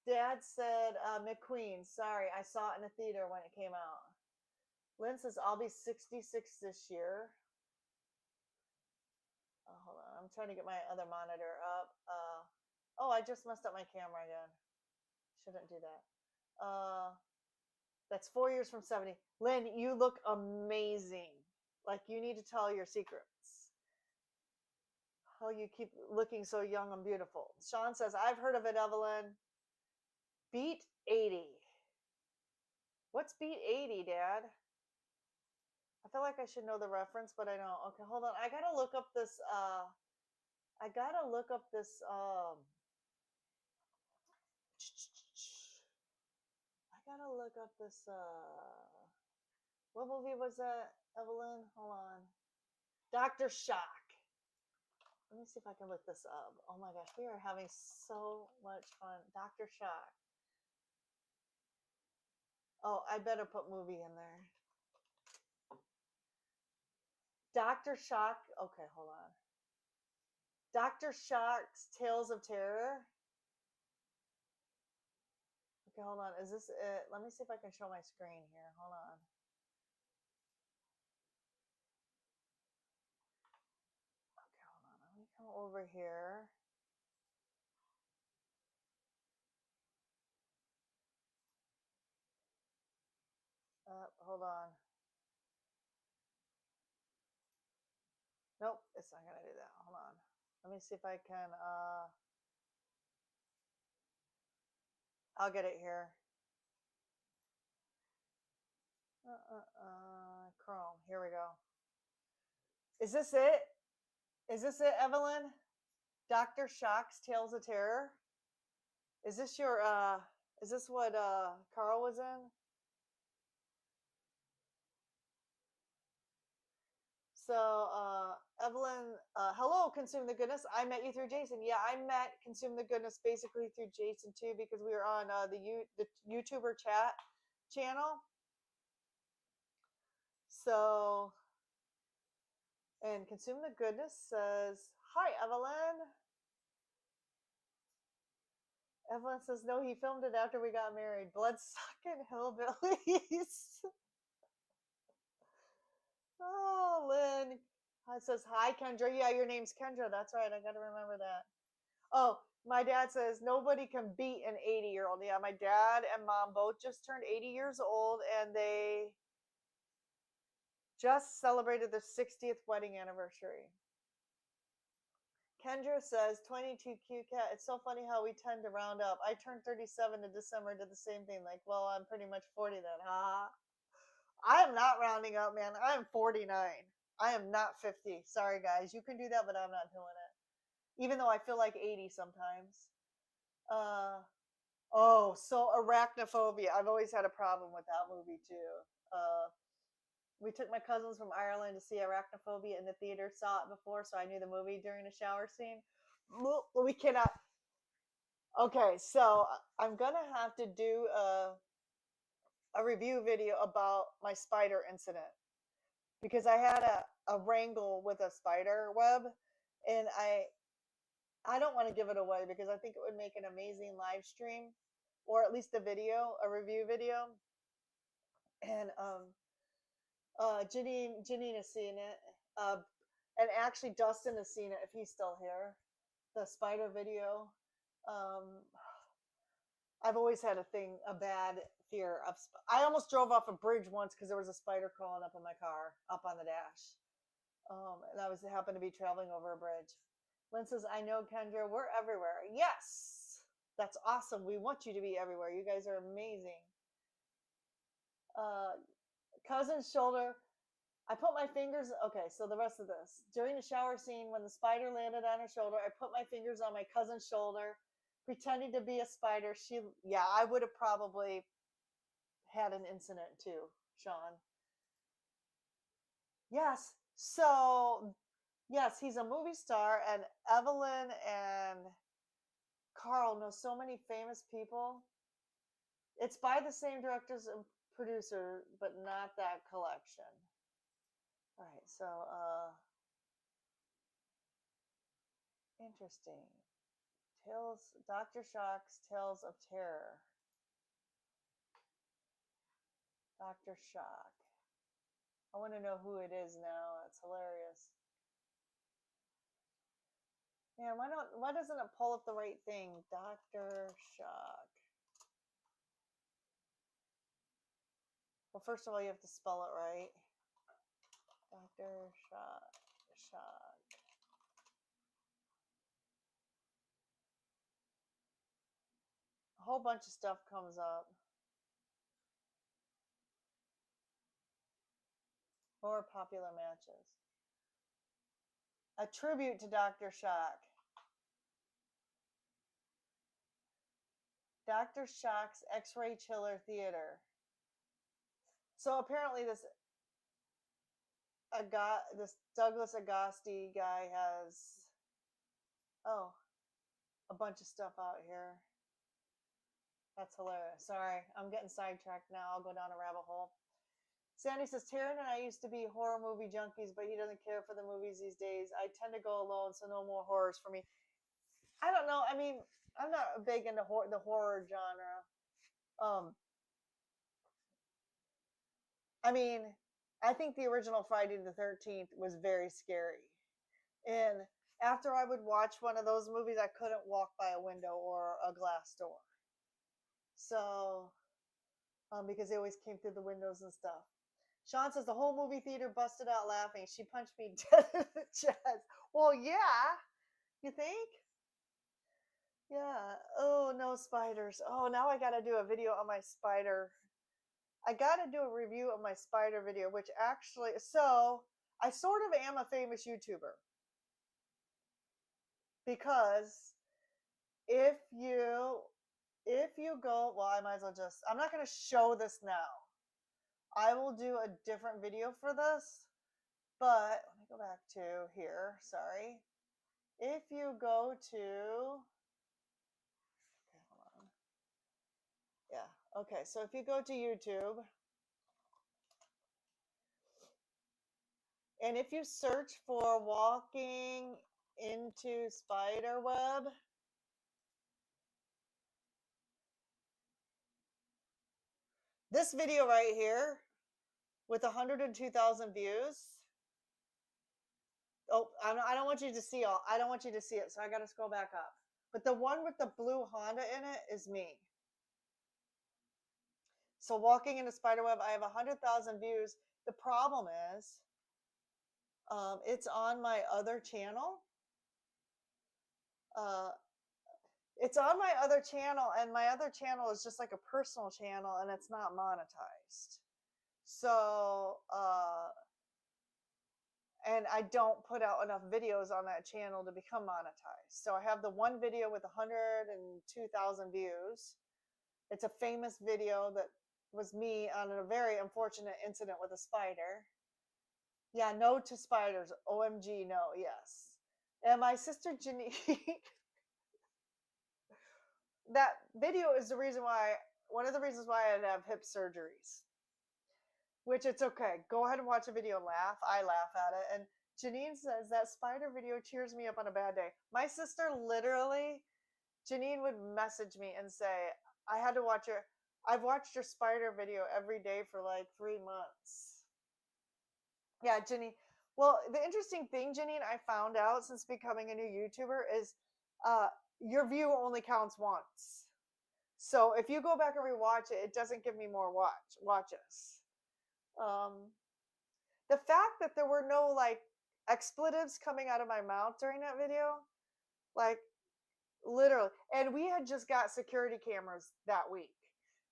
Dad said McQueen. Sorry, I saw it in a theater when it came out. Lynn says, I'll be 66 this year. Hold on. I'm trying to get my other monitor up. Oh, I just messed up my camera again. Shouldn't do that. That's 4 years from 70. Lynn, you look amazing. Like, you need to tell your secrets. How you keep looking so young and beautiful. Sean says, I've heard of it, Evelyn. Beat 80. What's Beat 80, Dad? I feel like I should know the reference, but I don't. Okay, hold on. I gotta look up this I gotta look up this what movie was that, Evelyn? Hold on. Dr. Shock. Let me see if I can look this up. Oh my gosh, we are having so much fun. Dr. Shock. Oh, I better put movie in there. Dr. Shock. Okay, hold on. Dr. Shock's Tales of Terror. Okay, hold on. Is this it? Let me see if I can show my screen here. Hold on. Okay, hold on. Let me come over here. Hold on. Nope, it's not gonna do that. Hold on. Let me see if I can I'll get it here. Chrome. Here we go. Is this it? Is this it, Evelyn? Dr. Shock's Tales of Terror? Is this your Is this what Carl was in? So, Evelyn, hello, Consume the Goodness. I met you through Jason. Yeah, I met Consume the Goodness basically through Jason too, because we were on the YouTuber chat channel. So, and Consume the Goodness says, "Hi, Evelyn." Evelyn says, "No, he filmed it after we got married. Blood-sucking hillbillies." Oh, Lynn. It says, "Hi, Kendra." Yeah, your name's Kendra. That's right. I got to remember that. Oh, my dad says nobody can beat an 80-year-old. Yeah, my dad and mom both just turned 80 years old, and they just celebrated their 60th wedding anniversary. Kendra says 22 cute cat. It's so funny how we tend to round up. I turned 37 in December, did the same thing. Like, well, I'm pretty much 40 then. Ha. I am not rounding up, man. I am 49. I am not 50. Sorry, guys. You can do that, but I'm not doing it. Even though I feel like 80 sometimes. Uh, Oh, so Arachnophobia. I've always had a problem with that movie too. We took my cousins from Ireland to see Arachnophobia in the theater, saw it before, so I knew the movie during the shower scene. We cannot. Okay, so I'm gonna have to do a review video about my spider incident because I had a wrangle with a spider web, and I don't want to give it away because I think it would make an amazing live stream, or at least a review video. And Janine has seen it. And actually Dustin has seen it if he's still here. The spider video. Um, I've always had a bad fear of. I almost drove off a bridge once because there was a spider crawling up in my car, up on the dash. And I happened to be traveling over a bridge. Lynn says, "I know, Kendra. We're everywhere." Yes, that's awesome. We want you to be everywhere. You guys are amazing. Uh, Cousin's shoulder. I put my fingers. Okay, so the rest of this. During the shower scene, when the spider landed on her shoulder, I put my fingers on my cousin's shoulder, pretending to be a spider. Yeah, I would have probably had an incident too, Sean. Yes. So, yes, he's a movie star, and Evelyn and Carl know so many famous people. It's by the same directors and producer, but not that collection. All right, so interesting. Tales, Dr. Shock's Tales of Terror. Dr. Shock. I want to know who it is now. That's hilarious. Man, why doesn't it pull up the right thing? Dr. Shock. Well, first of all, you have to spell it right. Dr. Shock. Shock. A whole bunch of stuff comes up. More popular matches. A tribute to Dr. Shock. Dr. Shock's X-Ray Chiller Theater. So apparently this Douglas Agosti guy has a bunch of stuff out here. That's hilarious. Sorry, I'm getting sidetracked now. I'll go down a rabbit hole. Sandy says, Taryn and I used to be horror movie junkies, but he doesn't care for the movies these days. I tend to go alone, so no more horrors for me. I don't know. I mean, I'm not big into the horror genre. I mean, I think the original Friday the 13th was very scary. And after I would watch one of those movies, I couldn't walk by a window or a glass door. So, because they always came through the windows and stuff. Sean says the whole movie theater busted out laughing. She punched me dead in the chest. Well, yeah. You think? Yeah. Oh, no spiders. Oh, now I got to do a video on my spider. I got to do a review of my spider video, which actually, so I sort of am a famous YouTuber. Because if you if you go, well, I might as well just, I'm not going to show this now. I will do a different video for this, but let me go back to here. Sorry. If you go to, okay, hold on. Yeah. Okay. So if you go to YouTube and if you search for walking into spider web, this video right here with 102,000 views. Oh, I don't want you to see all. I don't want you to see it, so I got to scroll back up. But the one with the blue Honda in it is me. So walking into spiderweb, I have 100,000 views. The problem is, it's on my other channel. It's on my other channel, and my other channel is just like a personal channel, and it's not monetized. So, and I don't put out enough videos on that channel to become monetized. So I have the one video with 102,000 views. It's a famous video that was me on a very unfortunate incident with a spider. Yeah, no to spiders. OMG, no, yes. And my sister Janine, that video is the reason why, one of the reasons why I have hip surgeries. Which it's okay. Go ahead and watch a video and laugh. I laugh at it. And Janine says that spider video cheers me up on a bad day. My sister literally, Janine would message me and say, I had to watch I've watched your spider video every day for like 3 months. Yeah, Janine. Well, the interesting thing, Janine, I found out since becoming a new YouTuber is your view only counts once. So if you go back and rewatch it, it doesn't give me more watches. The fact that there were no like expletives coming out of my mouth during that video, like literally, and we had just got security cameras that week.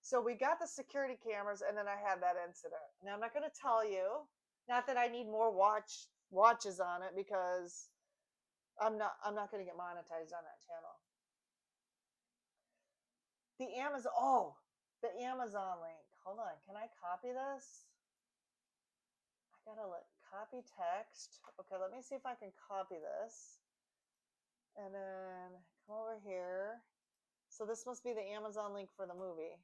So we got the security cameras and then I had that incident. Now I'm not going to tell you, not that I need more watches on it because I'm not going to get monetized on that channel. The Amazon link. Hold on. Can I copy this? I gotta copy text. Okay, let me see if I can copy this. And then come over here. So this must be the Amazon link for the movie.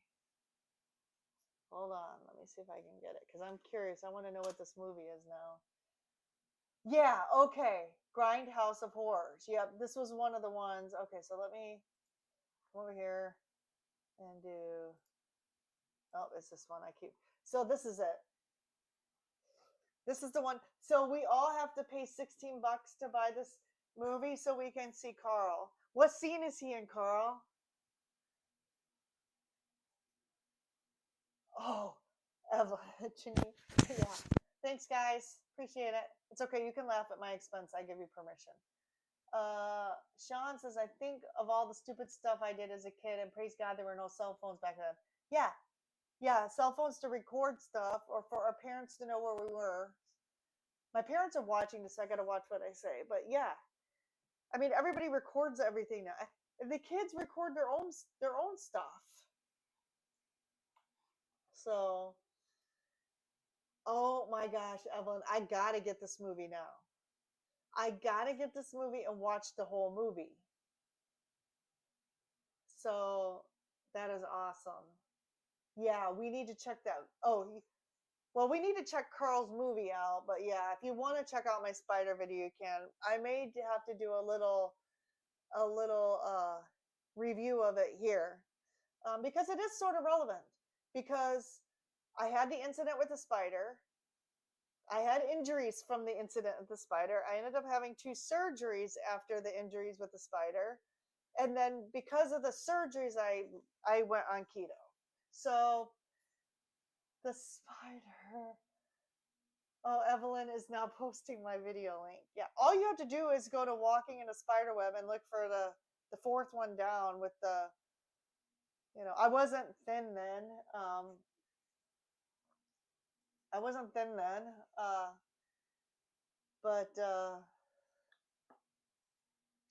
Hold on, let me see if I can get it because I'm curious. I want to know what this movie is now. Yeah, okay. Grindhouse of Horrors. Yep, this was one of the ones. Okay, so let me come over here and do. Oh, it's this one. So this is it. This is the one. So we all have to pay $16 to buy this movie so we can see Carl. What scene is he in, Carl? Oh, Evelyn, Janine. Yeah. Thanks, guys. Appreciate it. It's okay. You can laugh at my expense. I give you permission. Sean says, I think of all the stupid stuff I did as a kid, and praise God there were no cell phones back then. Yeah. Yeah. Cell phones to record stuff or for our parents to know where we were. My parents are watching this. So I got to watch what I say. But yeah. I mean, everybody records everything now. The kids record their own stuff. So, oh my gosh, Evelyn, I gotta get this movie now. I gotta get this movie and watch the whole movie. So that is awesome. Yeah, we need to check that. Oh, well, we need to check Carl's movie out. But yeah, if you want to check out my spider video, you can. I may have to do a little review of it here because it is sort of relevant. Because I had the incident with the spider. I had injuries from the incident with the spider. I ended up having 2 surgeries after the injuries with the spider. And then because of the surgeries, I went on keto. So the spider. Oh, Evelyn is now posting my video link. Yeah, all you have to do is go to Walking in a Spiderweb and look for the 4th one down with the, I wasn't thin then. I wasn't thin then. But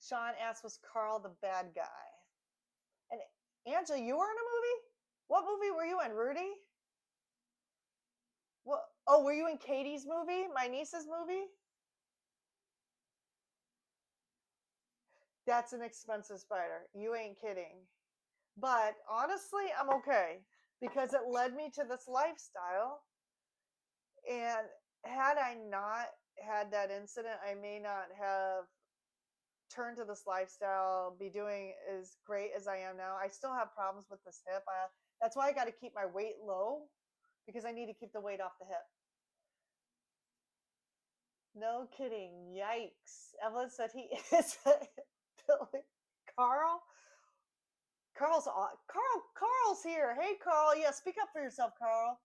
Sean asked, was Carl the bad guy? And Angela, you were in a movie? What movie were you in, Rudy? What? Oh, were you in Katie's movie? My niece's movie? That's an expensive spider. You ain't kidding. But honestly, I'm okay because it led me to this lifestyle. And had I not had that incident, I may not have turned to this lifestyle, be doing as great as I am now. I still have problems with this hip. That's why I got to keep my weight low because I need to keep the weight off the hip. No kidding. Yikes. Evelyn said he is Billy. Carl? Carl's here. Hey, Carl. Yeah, speak up for yourself, Carl.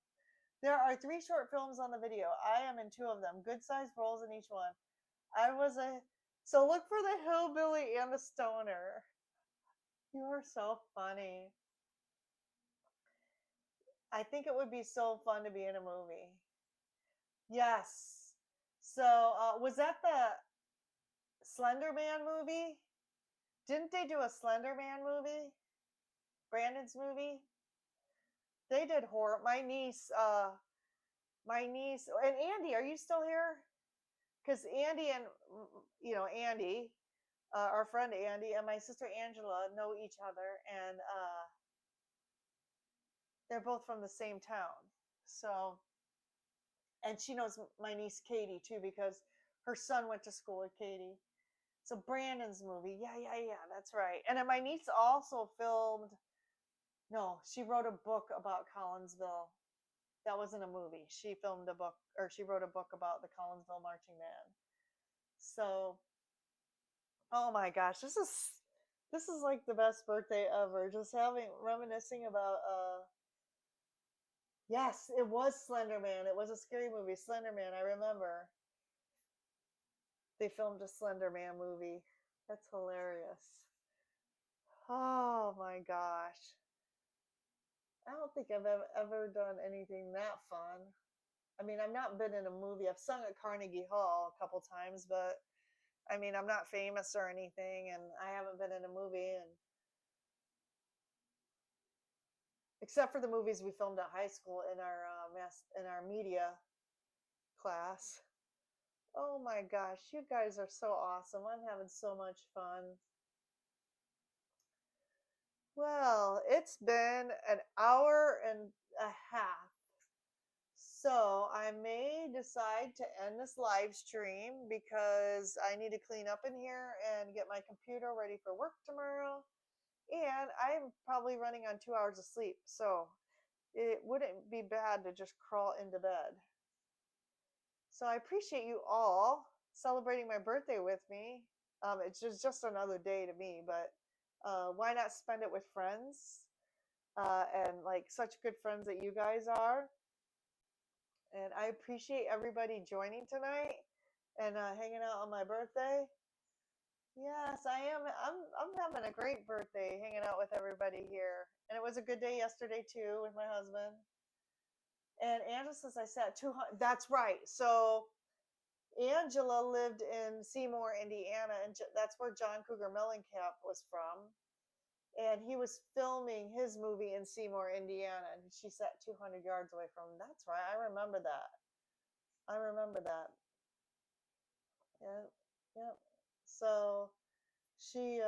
There are 3 short films on the video. I am in 2 of them. Good sized roles in each one. I was a So look for the hillbilly and the stoner. You are so funny. I think it would be so fun to be in a movie. Yes. So was that the Slender Man movie? Didn't they do a Slender Man movie? Brandon's movie? They did horror. My niece and Andy, are you still here? Because Andy and Andy, our friend Andy and my sister Angela know each other, and they're both from the same town. So, and she knows my niece Katie too because her son went to school with Katie. So Brandon's movie, yeah, that's right. And then my niece also filmed. No, she wrote a book about Collinsville. That wasn't a movie. She filmed a book, or she wrote a book about the Collinsville marching band. So, oh my gosh, this is like the best birthday ever. Just reminiscing about yes, it was Slender Man. It was a scary movie, Slender Man. I remember they filmed a Slender Man movie. That's hilarious. Oh my gosh. I don't think I've ever done anything that fun. I mean, I've not been in a movie. I've sung at Carnegie Hall a couple times, but I mean, I'm not famous or anything, and I haven't been in a movie, and except for the movies we filmed at high school in our media class. Oh my gosh, you guys are so awesome. I'm having so much fun. Well, it's been an hour and a half. So I may decide to end this live stream because I need to clean up in here and get my computer ready for work tomorrow. And I'm probably running on 2 hours of sleep. So it wouldn't be bad to just crawl into bed. So I appreciate you all celebrating my birthday with me. It's just another day to me, but why not spend it with friends and like such good friends that you guys are? And I appreciate everybody joining tonight and hanging out on my birthday. Yes, I am. I'm having a great birthday hanging out with everybody here, and it was a good day yesterday too with my husband. And Angela says I sat 200. That's right. So Angela lived in Seymour, Indiana, and that's where John Cougar Mellencamp was from. And he was filming his movie in Seymour, Indiana, and she sat 200 yards away from him. That's right. I remember that. I remember that. Yeah, yeah. So she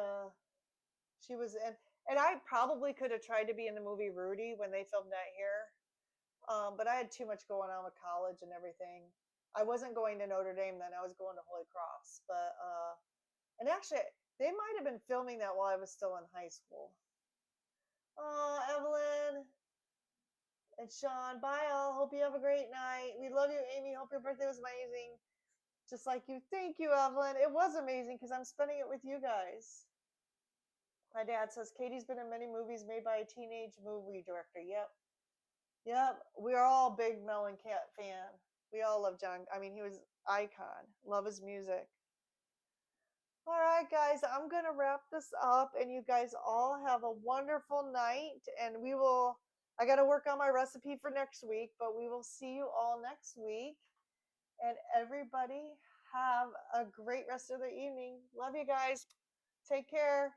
she was in, and I probably could have tried to be in the movie Rudy when they filmed that here. But I had too much going on with college and everything. I wasn't going to Notre Dame then. I was going to Holy Cross. But and actually they might have been filming that while I was still in high school. Oh, Evelyn and Sean, bye all. Hope you have a great night. We love you, Amy. Hope your birthday was amazing. Just like you. Thank you, Evelyn. It was amazing because I'm spending it with you guys. My dad says Katie's been in many movies made by a teenage movie director. Yep. Yep. We're all big Mellencamp fan. We all love John. I mean, he was icon. Love his music. All right, guys, I'm going to wrap this up, and you guys all have a wonderful night. And I got to work on my recipe for next week, but we will see you all next week. And everybody have a great rest of the evening. Love you guys. Take care.